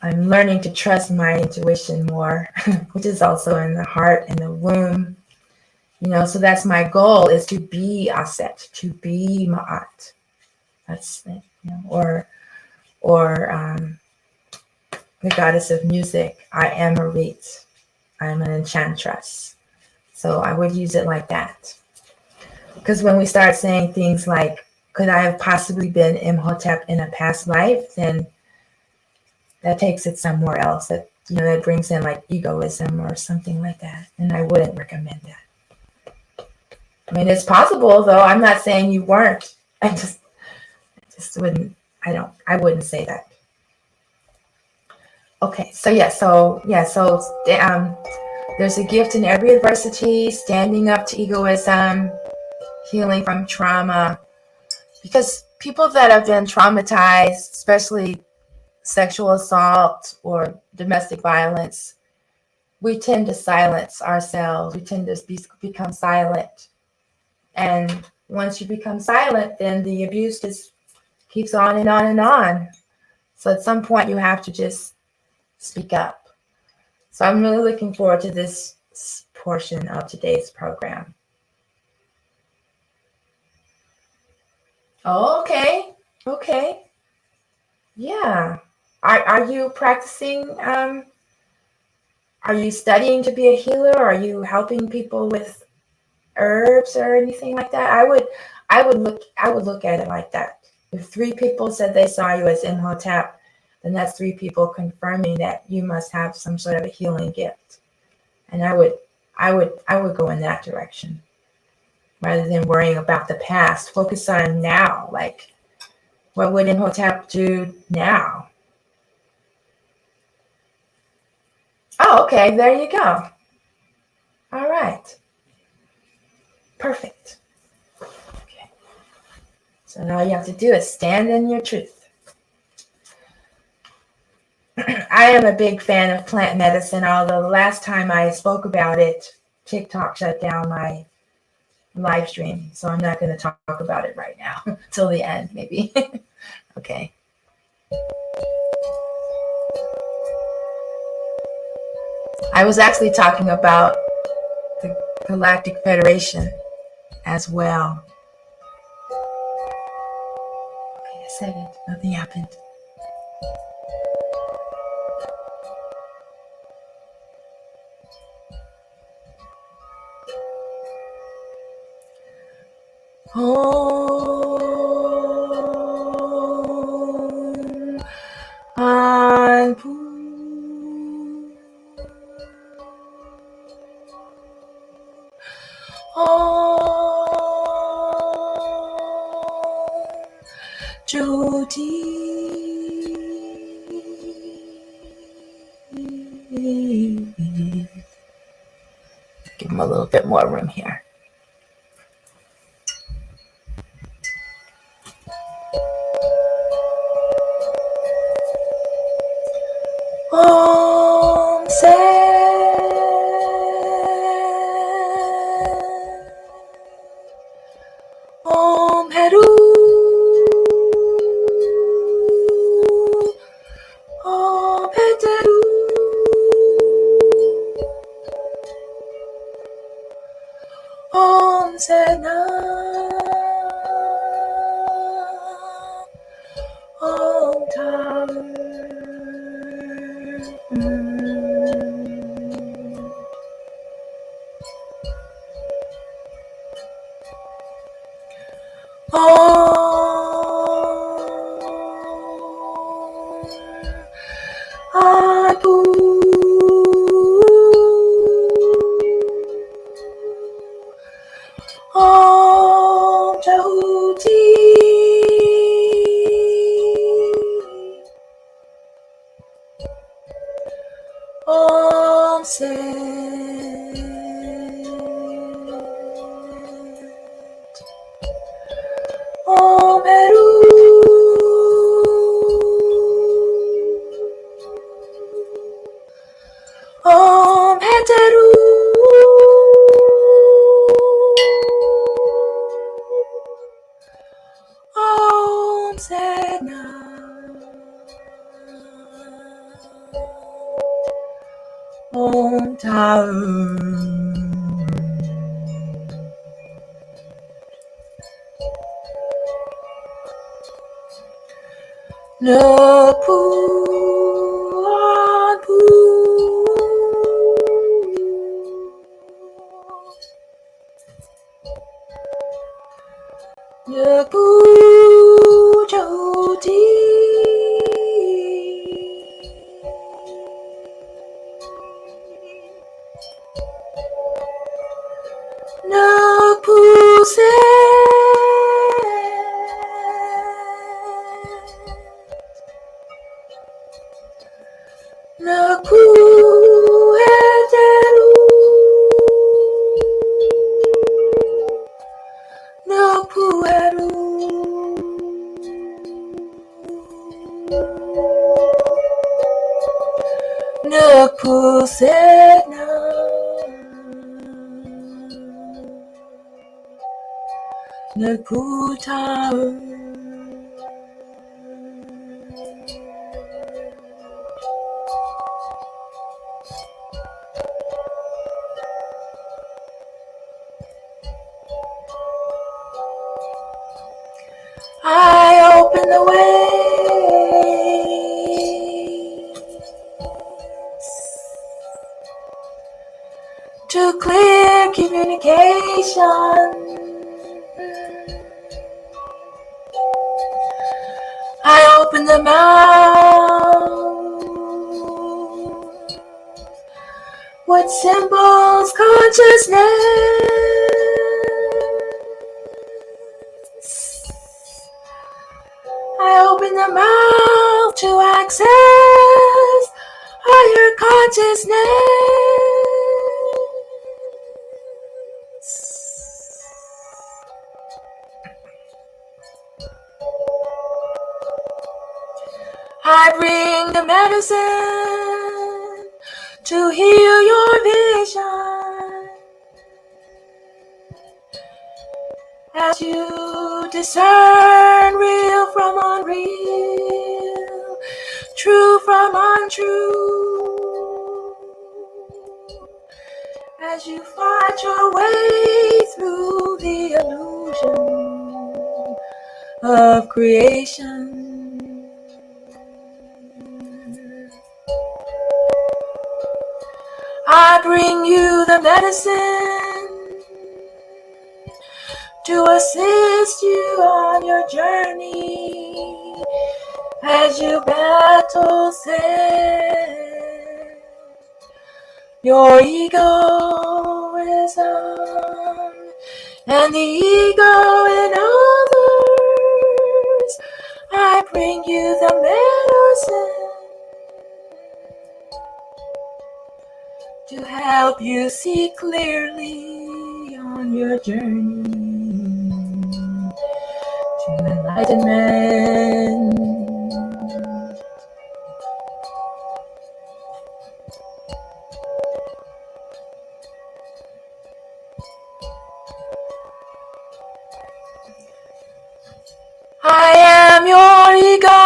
I'm learning to trust my intuition more, which is also in the heart and the womb. So that's my goal, is to be Aset, to be Ma'at. That's, or the goddess of music, I am a Rit. I'm an enchantress. So I would use it like that. Because when we start saying things like, could I have possibly been Imhotep in a past life, then that takes it somewhere else. That brings in like egoism or something like that. And I wouldn't recommend that. I mean, it's possible, though. I'm not saying you weren't. I just wouldn't. I wouldn't say that. Okay, so there's a gift in every adversity, standing up to egoism, healing from trauma. Because people that have been traumatized, especially sexual assault or domestic violence, we tend to silence ourselves. We tend to become silent. And once you become silent, then the abuse just keeps on and on and on. So at some point, you have to just speak up. So I'm really looking forward to this portion of today's program. Oh, okay. Yeah. Are you practicing? Are you studying to be a healer? Or are you helping people with herbs or anything like that. I would look at it like that. If 3 people said they saw you as Imhotep, then that's 3 people confirming that you must have some sort of a healing gift. And I would go in that direction rather than worrying about the past. Focus on now. Like, what would Imhotep do now? Oh, okay, there you go. All right. Perfect. Okay. So now all you have to do is stand in your truth. I am a big fan of plant medicine, although the last time I spoke about it, TikTok shut down my live stream. So I'm not going to talk about it right now till the end, maybe. Okay. I was actually talking about the Galactic Federation as well. Okay, I said it. Nothing happened. Give him a little bit more room here. Om Set. Om Heru. Om Heteru. Om Sedna. Om Taurus. Om Set. Om Heru. Om Heteru. Om Sedna. Om Taurus. Napu Apu. Napu Joti. Napu Napu Heteru. Napu Heru. Napu Sedna. Napu Taurus. I open the ways to clear communication. I open the mouth with symbols consciousness. I open the mouth to access higher consciousness. I bring the medicine to heal your vision as you discern real from unreal, true from untrue, as you fight your way through the illusion of creation. I bring you the medicine to assist you on your journey as you battle sin, your egoism, and the ego in others. I bring you the medicine to help you see clearly on your journey to enlightenment. I am your ego,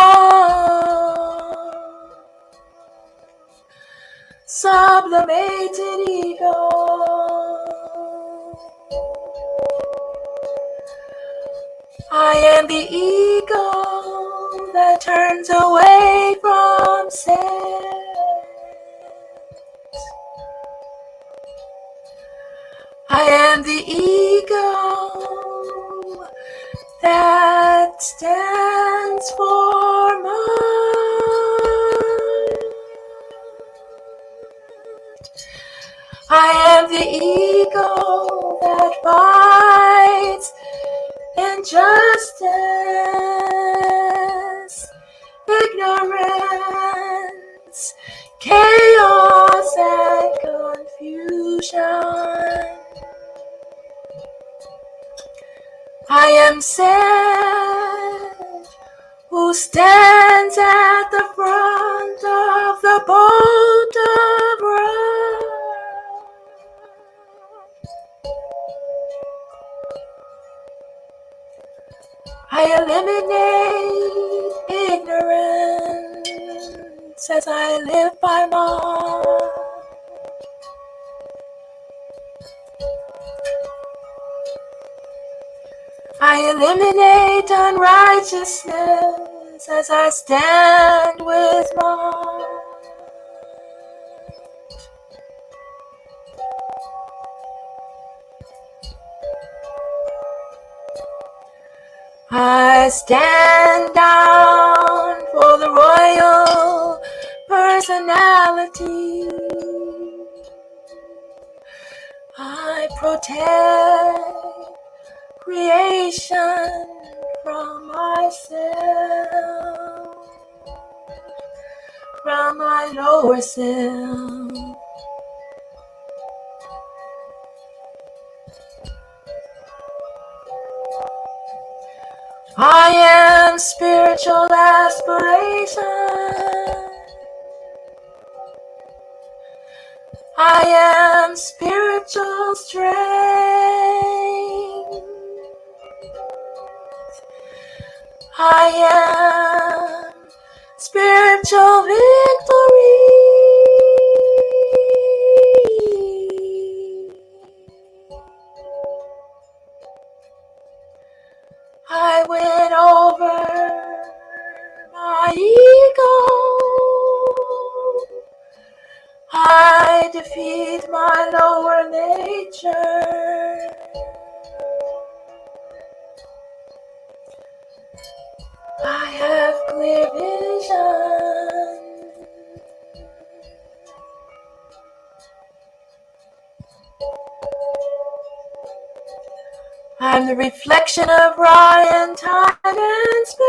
sublimated ego. I am the ego that turns away from sin. I am the ego that stands for mind. I am the ego that fights injustice, ignorance, chaos, and confusion. I am Seth, who stands at the front of the boat of Ra. I eliminate ignorance as I live by mind. I eliminate unrighteousness as I stand with mind. I stand down for the royal personality. I protect creation from myself, from my lower self. I am spiritual aspiration. I am spiritual strength. I am spiritual victory. I win over my ego. I defeat my lower nature. I have clear vision. I'm the reflection of Ryan, time and space.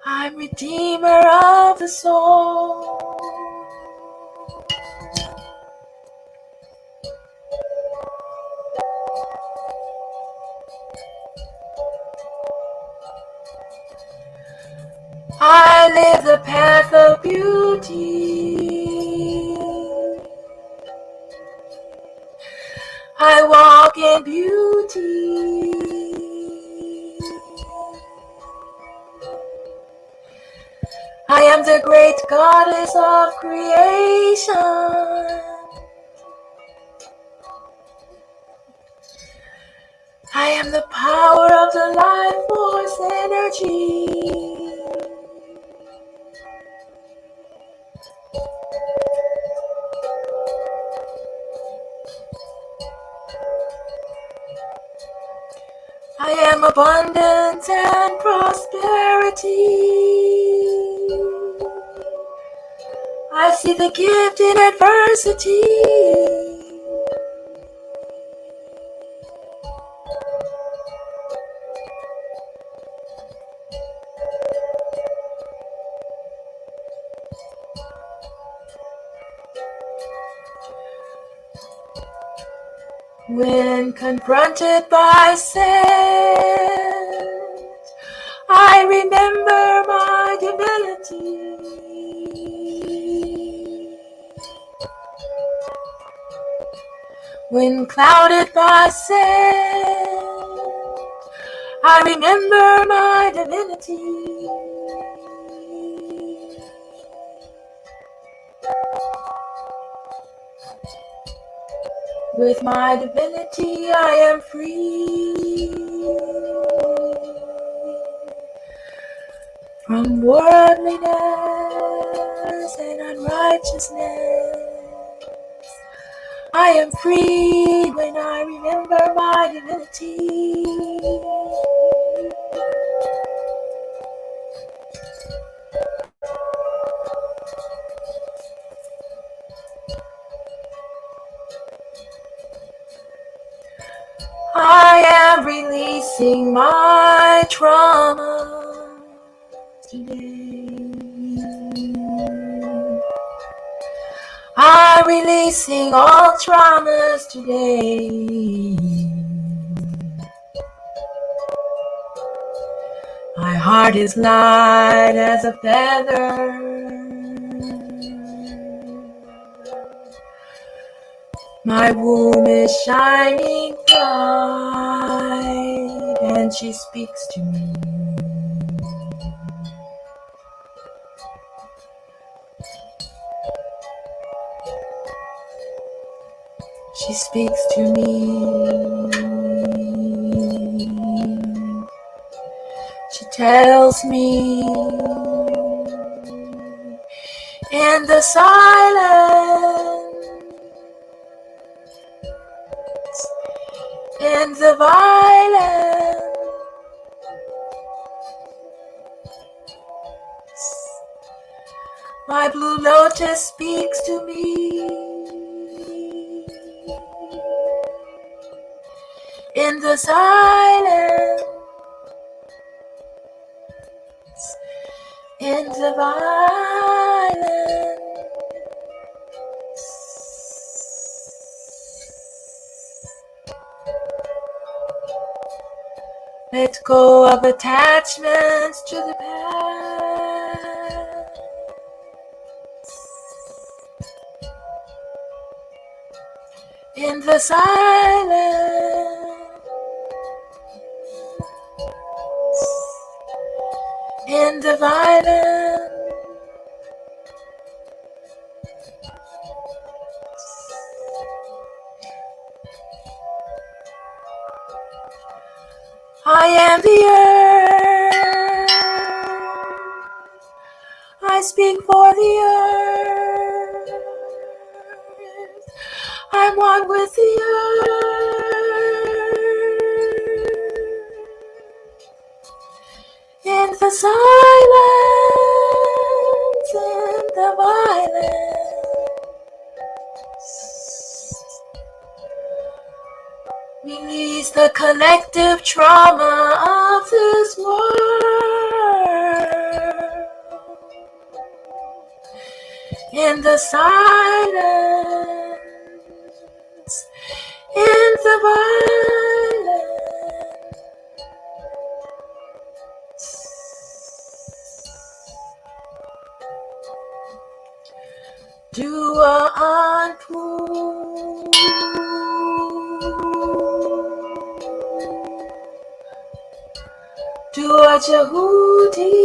I'm redeemer of the soul. I live the path of beauty. I walk in beauty. I am the great goddess of creation. I am the power of the life force energy. I am abundance and prosperity. I see the gift in adversity. When confronted by sand, I remember my divinity. When clouded by sand, I remember my divinity. With my divinity I am free from worldliness and unrighteousness. I am free when I remember my divinity. I am releasing my trauma today. I'm releasing all traumas today. My heart is light as a feather. My womb is shining bright, and she speaks to me. She speaks to me. She tells me in the silence, in the violence, my blue lotus speaks to me. In the silence, in the violence, let go of attachments to the past. In the silence, in the violence, I am the earth. I speak for the earth. I'm one with the earth. In the silence, in the violence, release the collective trauma of this world. In the silence, in the violence, do a unfold. Do a Jehudi.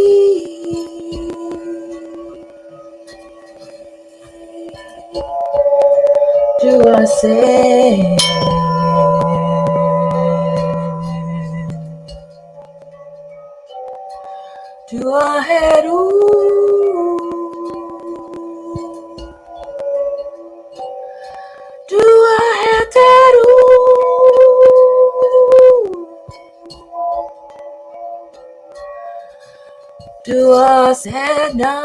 Do I say? Do I head? Do I head? Do I Sedna?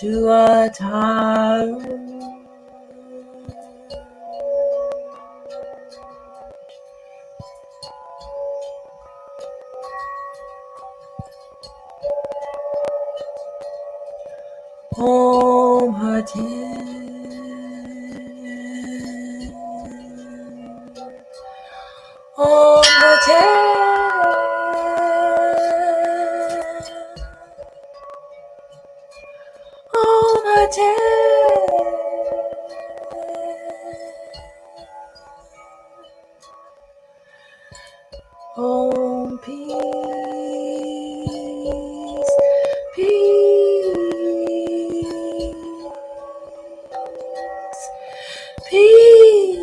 Do I Taurus? Om Hatem. Om Hatem. Om Hatem. Om peace, peace, peace,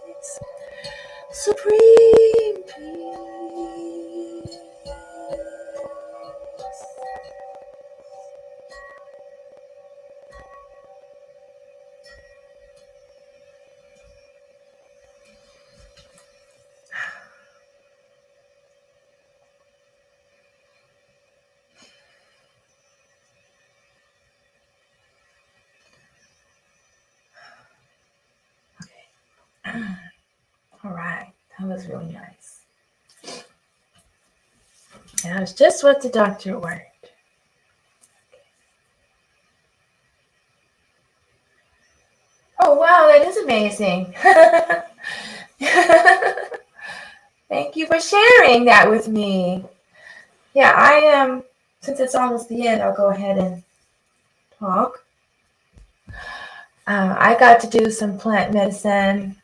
peace, supreme peace. All right, that was really nice. That was just what the doctor ordered. Oh, wow, that is amazing. Thank you for sharing that with me. Yeah, I am, since it's almost the end, I'll go ahead and talk. I got to do some plant medicine.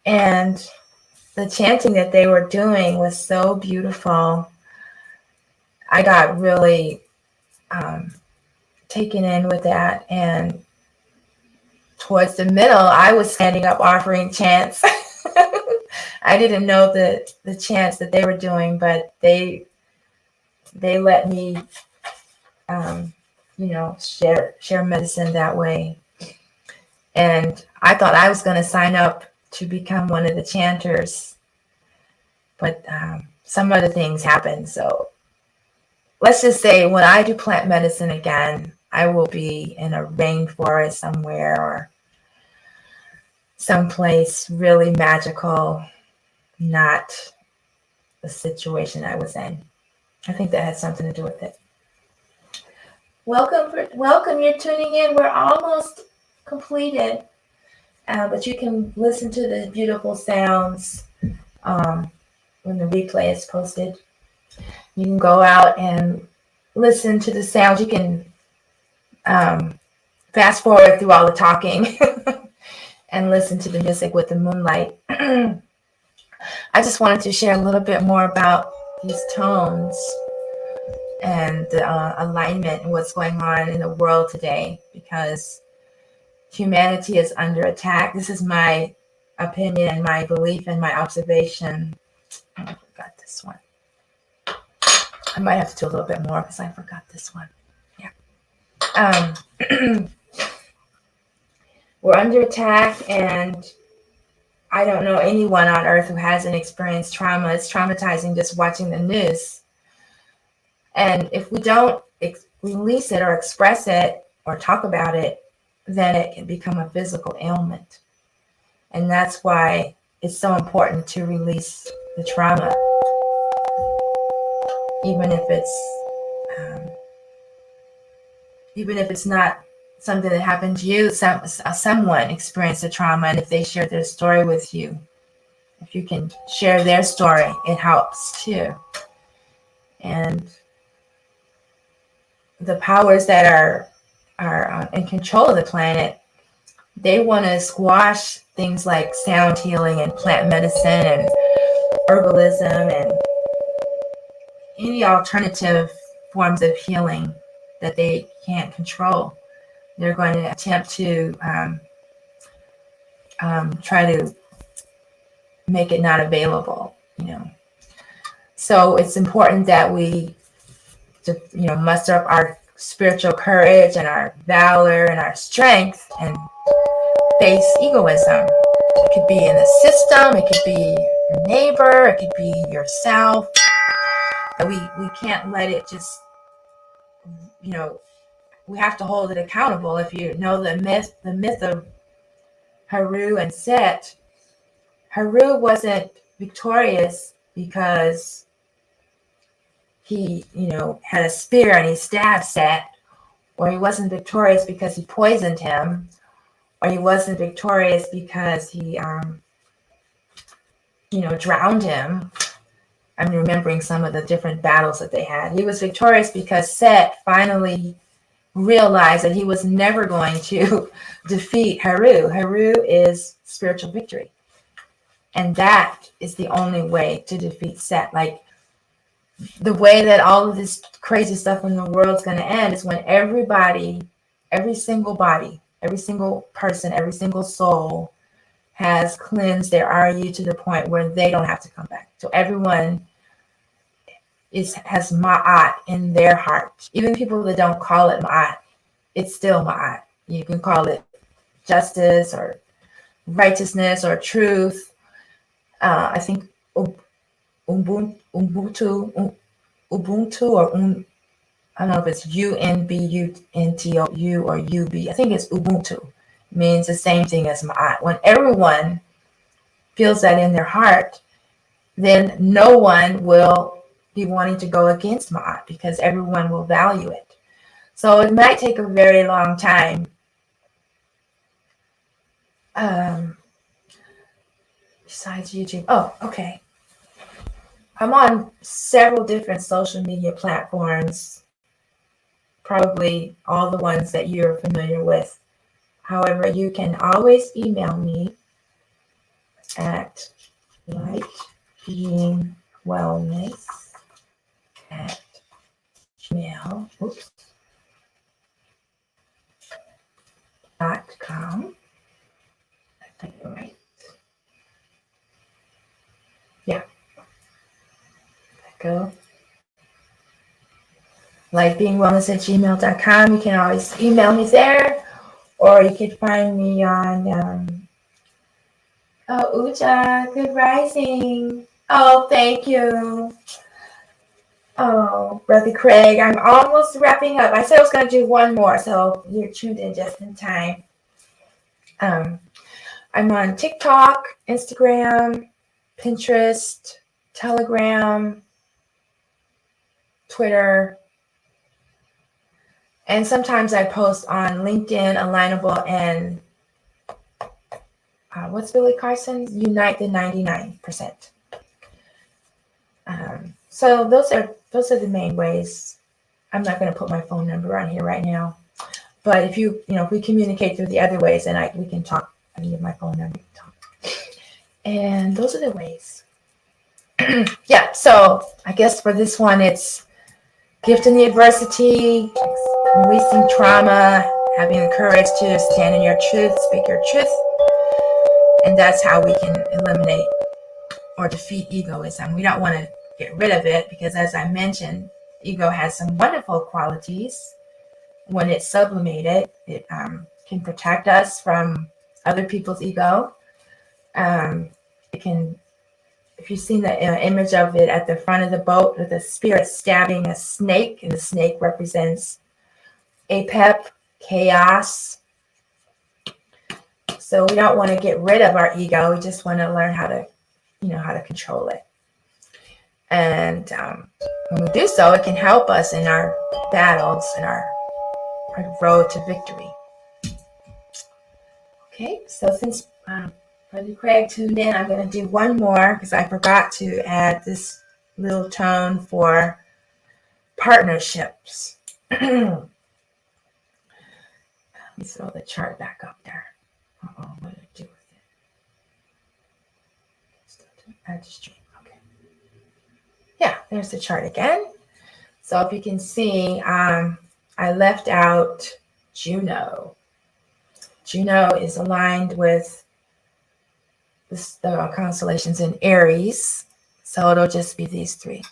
And the chanting that they were doing was so beautiful. I got really taken in with that. And towards the middle, I was standing up offering chants. I didn't know the chants that they were doing, but they let me, share medicine that way. And I thought I was going to sign up to become one of the chanters, but some other things happened. So let's just say when I do plant medicine again, I will be in a rainforest somewhere or someplace really magical, not the situation I was in. I think that had something to do with it. Welcome. You're tuning in. We're almost completed, but you can listen to the beautiful sounds when the replay is posted. You can go out and listen to the sounds. You can fast forward through all the talking and listen to the music with the moonlight. I just wanted to share a little bit more about these tones and the alignment and what's going on in the world today, because humanity is under attack. This is my opinion and my belief and my observation. Oh, I forgot this one. I might have to do a little bit more because I forgot this one. Yeah. We're under attack, and I don't know anyone on earth who hasn't experienced trauma. It's traumatizing just watching the news. And if we don't release it or express it or talk about it, then it can become a physical ailment. And that's why it's so important to release the trauma, even if it's not something that happened to you. Someone experienced a trauma, and if they share their story with you, if you can share their story, it helps too. And the powers that are in control of the planet, they want to squash things like sound healing and plant medicine and herbalism and any alternative forms of healing that they can't control. They're going to attempt to try to make it not available, So it's important that we, muster up our spiritual courage and our valor and our strength and face egoism. It could be in the system, it could be your neighbor, it could be yourself. We can't let it just, we have to hold it accountable. If you know the myth of Haru and Set, Haru wasn't victorious because he, had a spear and he stabbed Set, or he wasn't victorious because he poisoned him, or he wasn't victorious because he, drowned him. I'm remembering some of the different battles that they had. He was victorious because Set finally realized that he was never going to defeat Haru. Haru is spiritual victory. And that is the only way to defeat Set. Like, the way that all of this crazy stuff in the world's going to end is when everybody, every single body, every single person, every single soul has cleansed their RU to the point where they don't have to come back. So everyone has Ma'at in their heart. Even people that don't call it Ma'at, it's still Ma'at. You can call it justice or righteousness or truth. I think Ubuntu or I don't know if it's UNBUNTOU or UB. I think it's Ubuntu. It means the same thing as Ma'at. When everyone feels that in their heart, then no one will be wanting to go against Ma'at because everyone will value it. So it might take a very long time. Besides YouTube. Oh, okay. I'm on several different social media platforms, probably all the ones that you're familiar with. However, you can always email me at lightbeingwellness@gmail.com. I think you're right. Yeah. Go. lightbeingwellness@gmail.com. You can always email me there, or you can find me on Uja, good rising. Oh, thank you. Oh, Brother Craig, I'm almost wrapping up. I said I was going to do one more, so you're tuned in just in time. I'm on TikTok, Instagram, Pinterest, Telegram, Twitter, and sometimes I post on LinkedIn, Alignable, and what's Billy Carson's? Unite the 99%. So those are the main ways. I'm not going to put my phone number on here right now, but if if we communicate through the other ways, then we can talk. I can give my phone number to talk. And those are the ways. Yeah, so I guess for this one, it's gift in the adversity, releasing trauma, having the courage to stand in your truth, speak your truth, and that's how we can eliminate or defeat egoism. We don't want to get rid of it because, as I mentioned, ego has some wonderful qualities. When it's sublimated, it can protect us from other people's ego. It can, if you've seen the image of it at the front of the boat with a spirit stabbing a snake, and the snake represents apep, chaos. So we don't want to get rid of our ego. We just want to learn how to, how to control it. And when we do so, it can help us in our battles and our road to victory. Okay, so since Brother Craig tuned in, I'm going to do one more because I forgot to add this little tone for partnerships. Let me throw the chart back up there. What did I do with it? Add to stream. Okay. Yeah, there's the chart again. So if you can see, I left out Juno. Juno is aligned with the constellations in Aries. So it'll just be these three.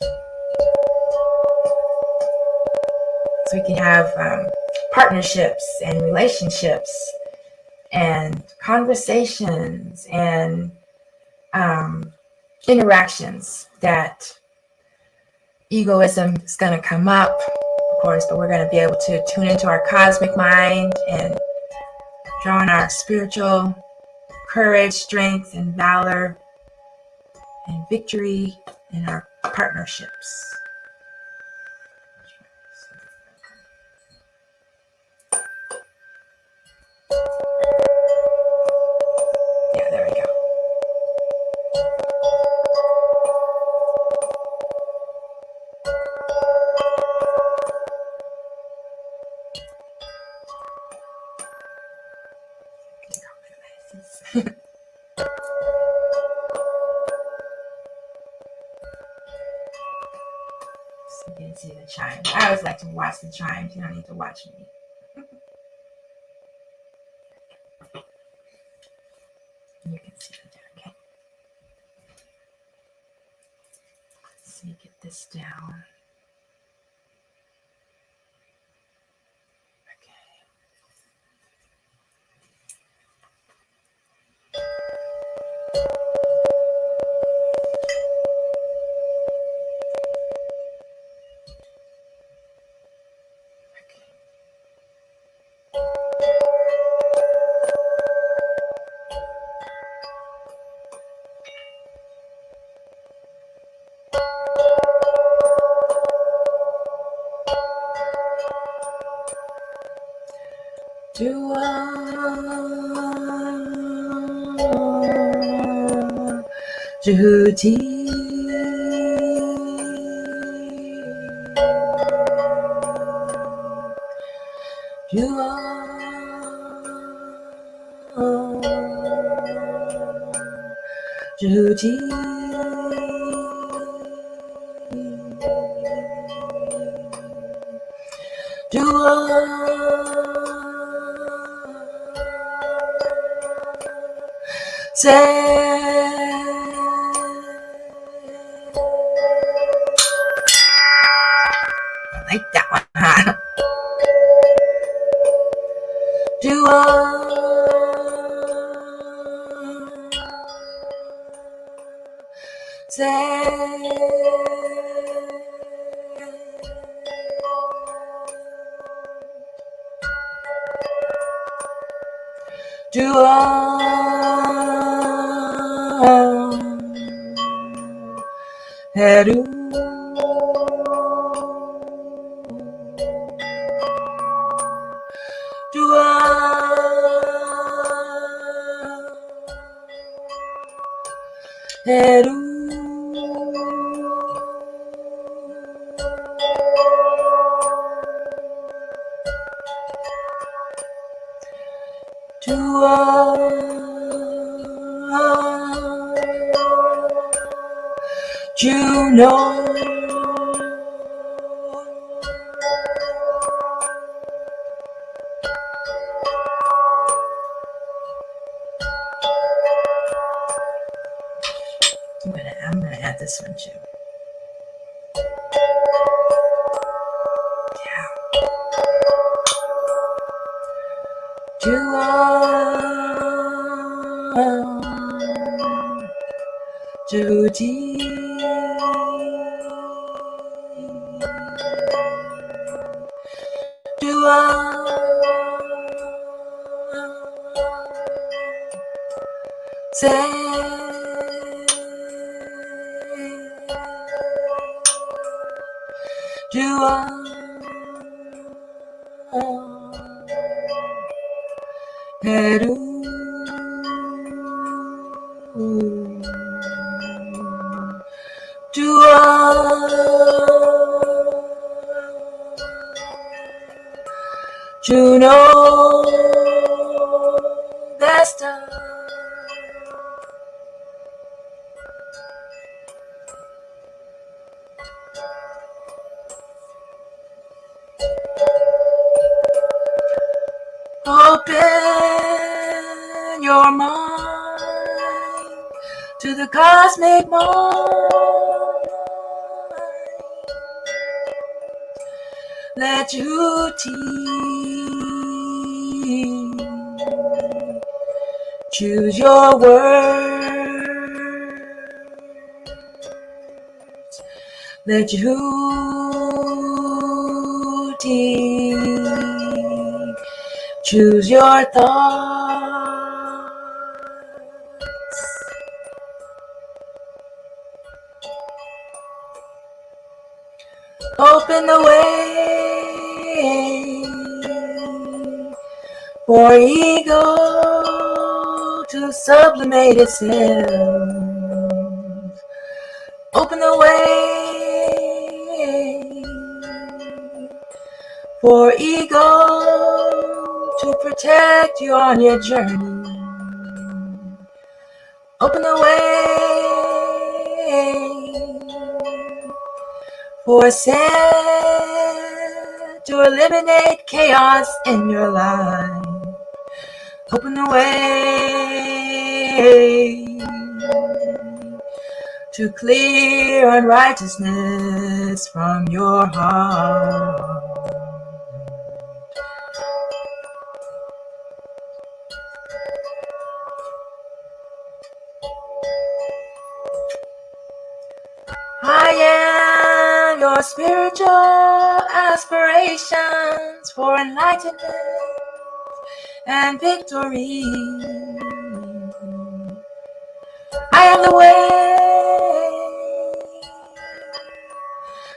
So we can have partnerships and relationships and conversations and interactions that egoism is going to come up, of course, but we're going to be able to tune into our cosmic mind and draw on our spiritual courage, strength, and valor and victory in our partnerships. Yeah, there we go. So you can see the chimes. I always like to watch the chimes. You don't need to watch me. You can see it there, okay? Let's see, get this down. Judy. You are Judy. You are I like that one, huh? You are you are Heru. You are Heru. You are Juno. I'm gonna add this one too. Yeah. Judy. Juno, Vesta. Open your mind to the cosmic mind. Let you choose your words. Let you choose your thoughts. Open the way for ego to sublimate itself. Open the way for ego to protect you on your journey. Open the way for sin to eliminate chaos in your life. Open the way to clear unrighteousness from your heart. I am your spiritual aspirations for enlightenment and victory. I am the way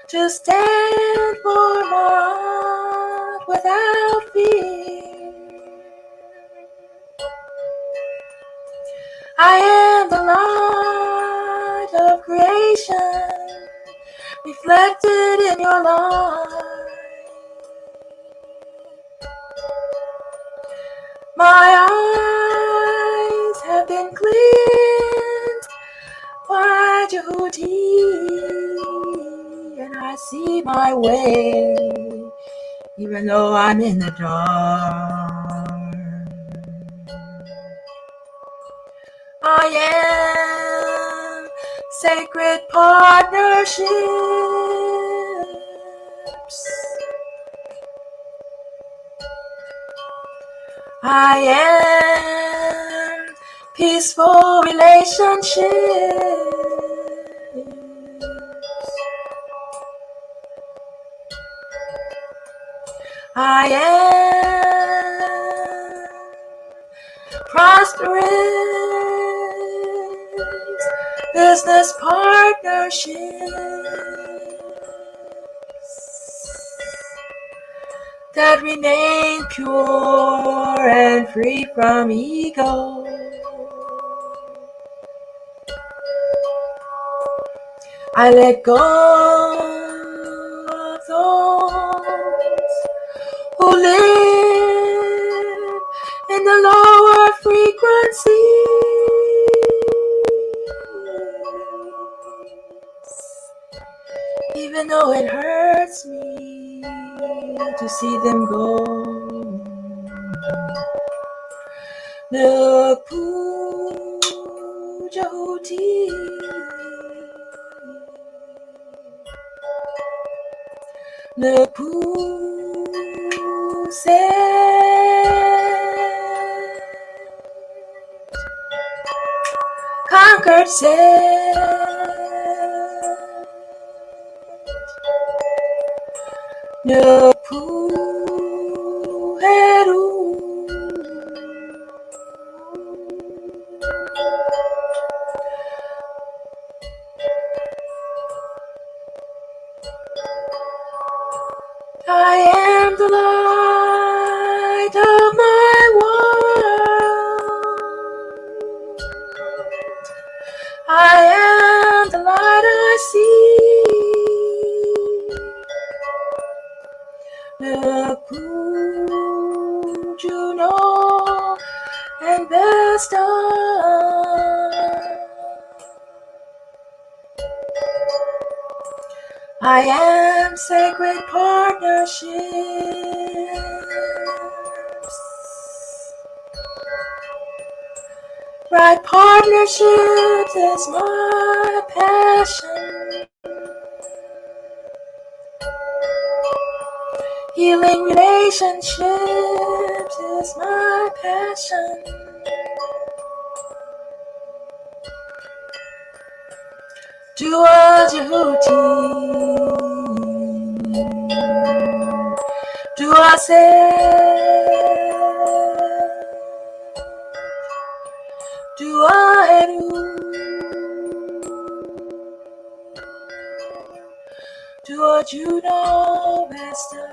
to stand for naught without fear. I am the light of creation reflected in your light. My eyes have been cleansed by Jyoti, and I see my way, even though I'm in the dark. I am sacred partnerships. I am peaceful relationships. I am prosperous business partnerships that remain pure and free from ego. I let go of those who live in the lower frequencies. even though it hurts me to see them go. Napuja Huti, Napuse, conquered set. Napuheru, I am the light of my world. I am the light I see. Juno and Vesta. I am sacred partnerships. Right partnerships is my passion. Healing relationships is my passion. Dua Jehuti, Dua Se, Dua Heru, Dua Juno Vesta.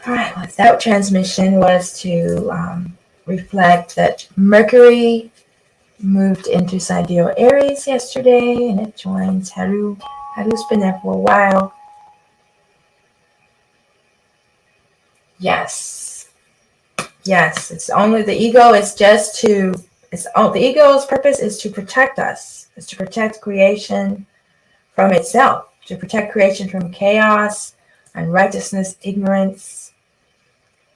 Alright, well, that transmission was to reflect that Mercury moved into Sidereal Aries yesterday, and it joins Haru. Haru's been there for a while. Yes, it's only the ego is just to, the ego's purpose is to protect us, is to protect creation from itself, to protect creation from chaos, unrighteousness, ignorance.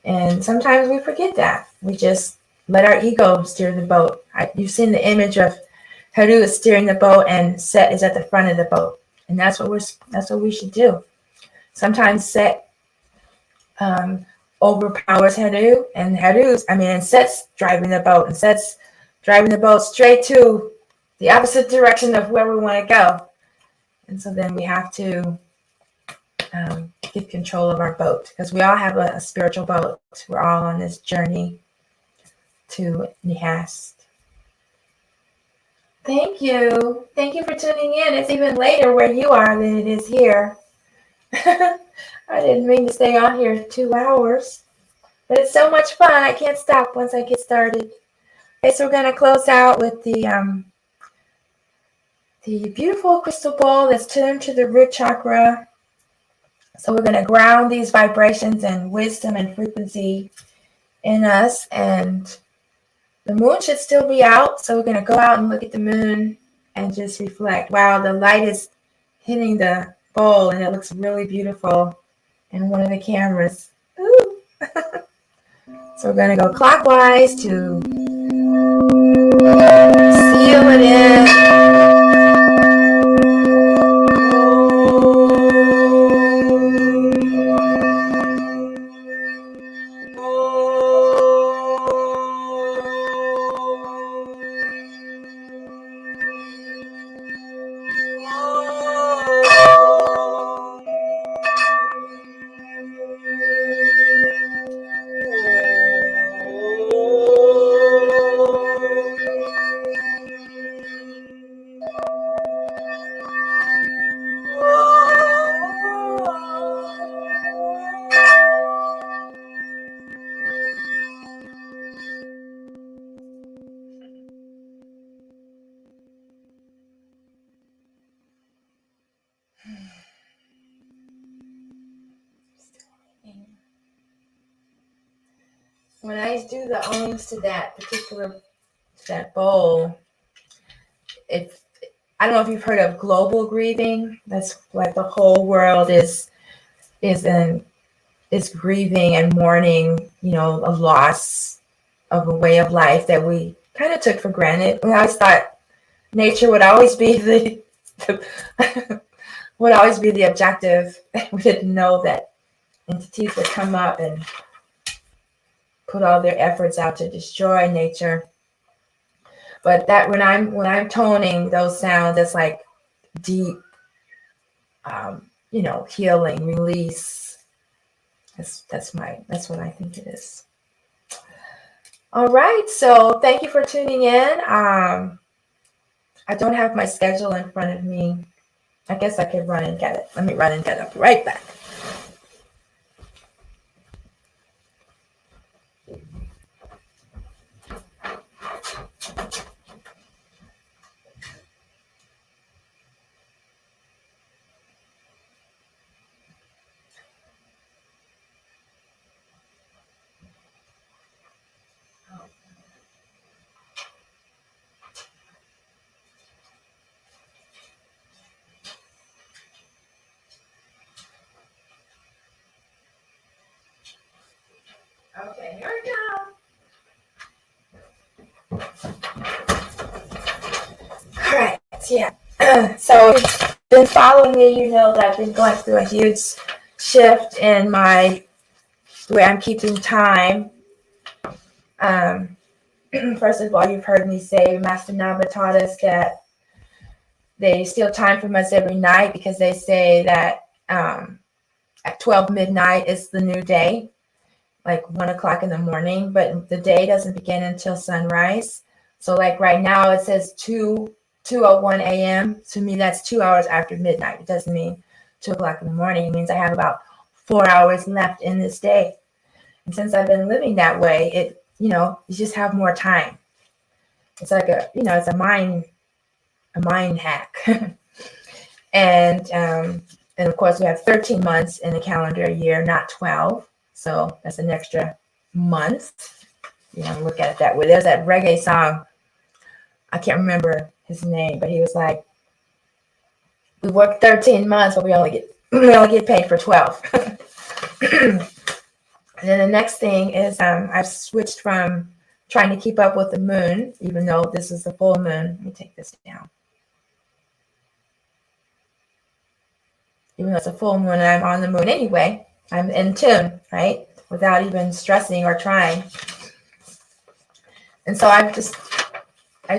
And sometimes we forget that. We just let our ego steer the boat. You've seen the image of Haru is steering the boat and Set is at the front of the boat. And that's what we should do. Sometimes Set overpowers Haru, and Set's driving the boat, and Set's driving the boat straight to the opposite direction of where we want to go. And so then we have to get control of our boat, because we all have a spiritual boat. We're all on this journey to Nihast. Thank you for tuning in. It's even later where you are than it is here. I didn't mean to stay on here 2 hours, but it's so much fun. I can't stop once I get started. Okay, so we're going to close out with the beautiful crystal ball that's tuned to the root chakra. So we're going to ground these vibrations and wisdom and frequency in us, and the moon should still be out. So we're going to go out and look at the moon and just reflect. Wow, the light is hitting the bowl, and it looks really beautiful in one of the cameras. Ooh. So we're going to go clockwise to seal it in. when I do the ohms to that bowl, I don't know if you've heard of global grieving. That's like the whole world is grieving and mourning, a loss of a way of life that we kind of took for granted. We always thought nature would always be would always be the objective. We didn't know that entities would come up and put all their efforts out to destroy nature. But that when I'm toning those sounds, it's like deep, healing, release. That's what I think it is. All right, so thank you for tuning in. I don't have my schedule in front of me. I guess I could run and get it. Let me run and get it. I'll be right back. Okay, here we go. All right, yeah. So if you've been following me, you know that I've been going through a huge shift in my where I'm keeping time. First of all, you've heard me say Master Naba taught us that they steal time from us every night because they say that at 12 midnight is the new day, like 1 o'clock in the morning, but the day doesn't begin until sunrise. So like right now it says 2:01 a.m. To me, that's 2 hours after midnight. It doesn't mean 2 o'clock in the morning. It means I have about 4 hours left in this day. And since I've been living that way, you just have more time. It's like it's a mind hack. And of course we have 13 months in a calendar year, not 12. So that's an extra month. Look at it that way. There's that reggae song. I can't remember his name, but he was like, we work 13 months, but we only get paid for 12. And then the next thing is I've switched from trying to keep up with the moon, even though this is the full moon. Let me take this down. Even though it's a full moon and I'm on the moon anyway, I'm in tune, right? Without even stressing or trying. And so I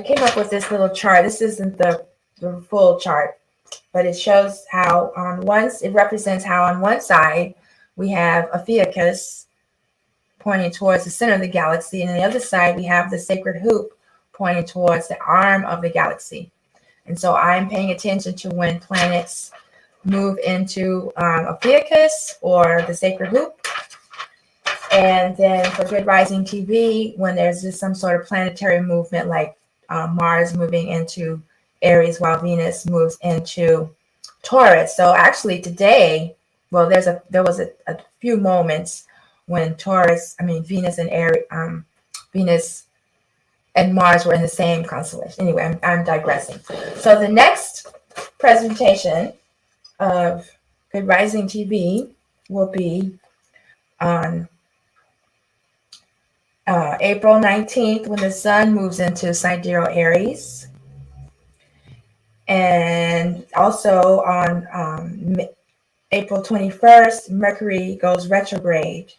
came up with this little chart. This isn't the full chart, but it shows how it represents how on one side we have Ophiuchus pointing towards the center of the galaxy, and on the other side we have the sacred hoop pointing towards the arm of the galaxy. And so I'm paying attention to when planets move into Ophiuchus or the sacred hoop. And then for Good Rising TV, when there's just some sort of planetary movement like Mars moving into Aries while Venus moves into Taurus. So actually today, well, there was a few moments when Venus and Mars were in the same constellation. Anyway, I'm digressing. So the next presentation of Good Rising TV will be on April 19th when the sun moves into Sidereal Aries. And also on April 21st, Mercury goes retrograde.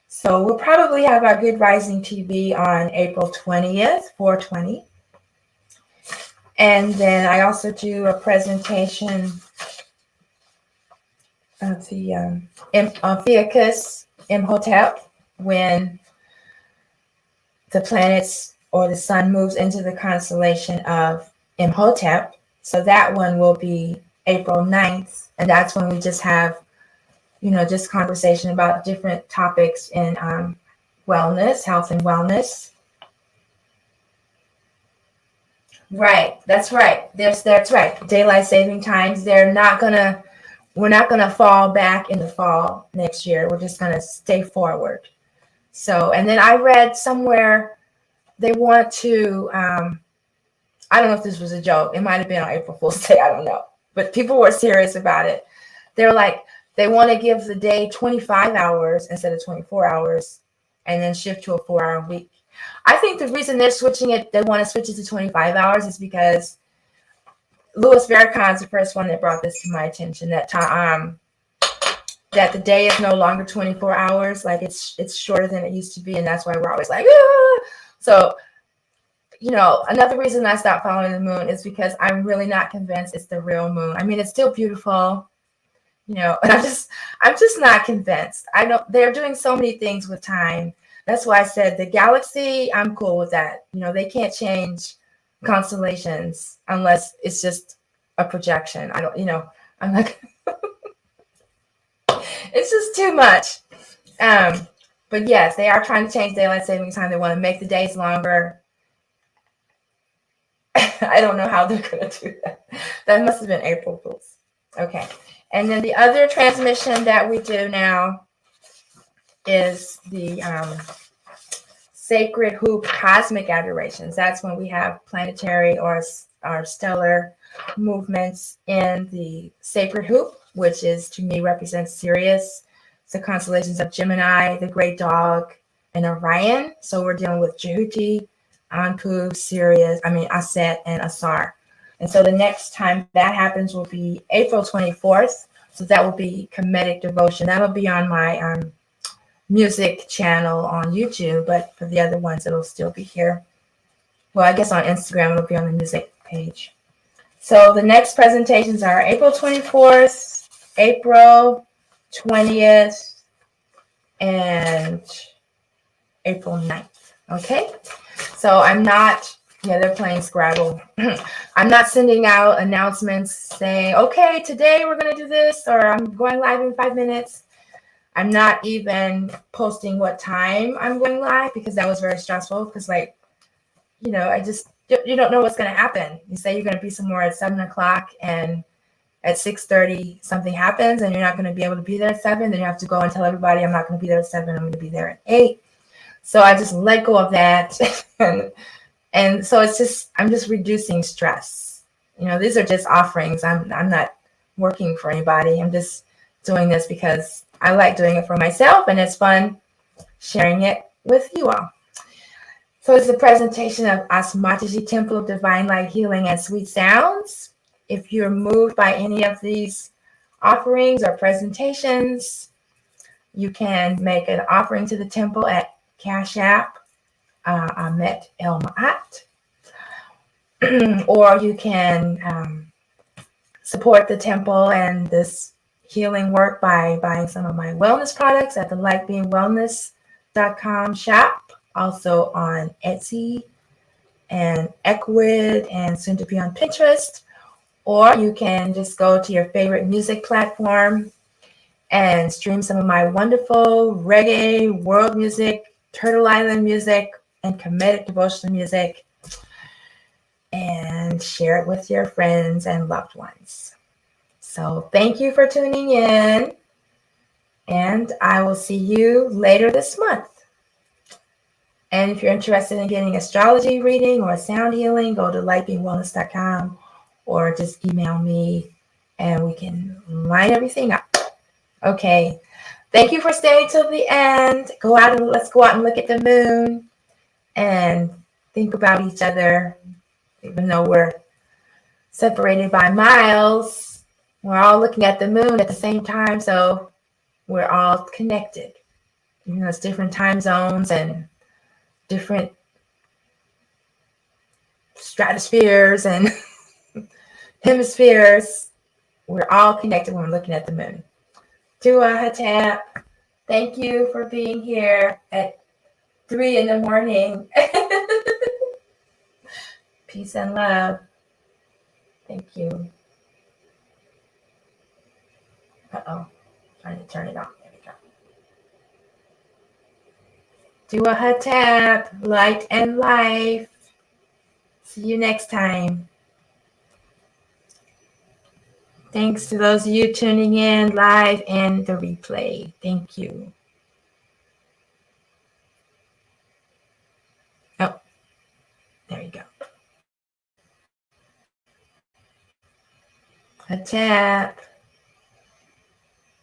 So we'll probably have our Good Rising TV on April 20th, 4/20. And then I also do a presentation of the Ophiuchus Imhotep when the planets or the sun moves into the constellation of Imhotep. So that one will be April 9th. And that's when we just have, just conversation about different topics in wellness, health and wellness. Right. That's right. That's right. Daylight saving times. We're not gonna fall back in the fall next year. We're just gonna stay forward. So, and then I read somewhere they want to, I don't know if this was a joke. It might have been on April Fool's Day. I don't know. But people were serious about it. They're like, they want to give the day 25 hours instead of 24 hours and then shift to a 4-hour week. I think the reason they're switching it, they want to switch it to 25 hours is because Louis Farrakhan's the first one that brought this to my attention, that that the day is no longer 24 hours. Like it's shorter than it used to be. And that's why we're always like, ah! So, you know, another reason I stopped following the moon is because I'm really not convinced it's the real moon. I mean, it's still beautiful, you know, and I'm just not convinced. I don't, they're doing so many things with time. That's why I said the galaxy, I'm cool with that. You know, they can't change constellations unless it's just a projection. I don't, you know, I'm like, it's just too much. But yes, they are trying to change daylight savings time. They want to make the days longer. I don't know how they're going to do that. That must have been April Fool's. Okay. And then the other transmission that we do now is the Sacred Hoop Cosmic Adorations. That's when we have planetary or stellar movements in the Sacred Hoop, which is, to me, represents Sirius. It's the constellations of Gemini, the Great Dog, and Orion. So we're dealing with Jehuti, Anpu, Sirius, Aset, and Asar. And so the next time that happens will be April 24th. So that will be Comedic Devotion. That'll be on my music channel on YouTube, but for the other ones, it'll still be here. Well, I guess on Instagram, it'll be on the music page. So the next presentations are April 24th, April 20th, and April 9th. Okay? So I'm not, yeah, they're playing Scrabble. I'm not sending out announcements saying, okay, today we're going to do this, or I'm going live in 5 minutes. I'm not even posting what time I'm going live because that was very stressful because, like, you know, you don't know what's going to happen. You say you're going to be somewhere at 7 o'clock and at 6:30 something happens and you're not going to be able to be there at 7. Then you have to go and tell everybody I'm not going to be there at 7. I'm going to be there at 8. So I just let go of that. and so I'm just reducing stress. You know, these are just offerings. I'm not working for anybody. I'm just doing this because I like doing it for myself and it's fun sharing it with you all. So it's a presentation of Asmataji Temple of Divine Light Healing and Sweet Sounds. If you're moved by any of these offerings or presentations, you can make an offering to the temple at Cash App, Amet El Ma'at, or you can support the temple and this healing work by buying some of my wellness products at the lightbeingwellness.com shop, also on Etsy and Equid and soon to be on Pinterest. Or you can just go to your favorite music platform and stream some of my wonderful reggae, world music, Turtle Island music, and comedic devotional music, and share it with your friends and loved ones. So thank you for tuning in, and I will see you later this month. And if you're interested in getting astrology reading or sound healing, go to lightbeingwellness.com or just email me and we can line everything up. Okay. Thank you for staying till the end. Let's go out and look at the moon and think about each other. Even though we're separated by miles, we're all looking at the moon at the same time, so we're all connected. You know, it's different time zones and different stratospheres and hemispheres. We're all connected when we're looking at the moon. Dua Hatap, thank you for being here at 3 in the morning. Peace and love. Thank you. Uh-oh. Trying to turn it off. There we go. Dua Hatap, light and life. See you next time. Thanks to those of you tuning in live and the replay. Thank you. There you go. A tap.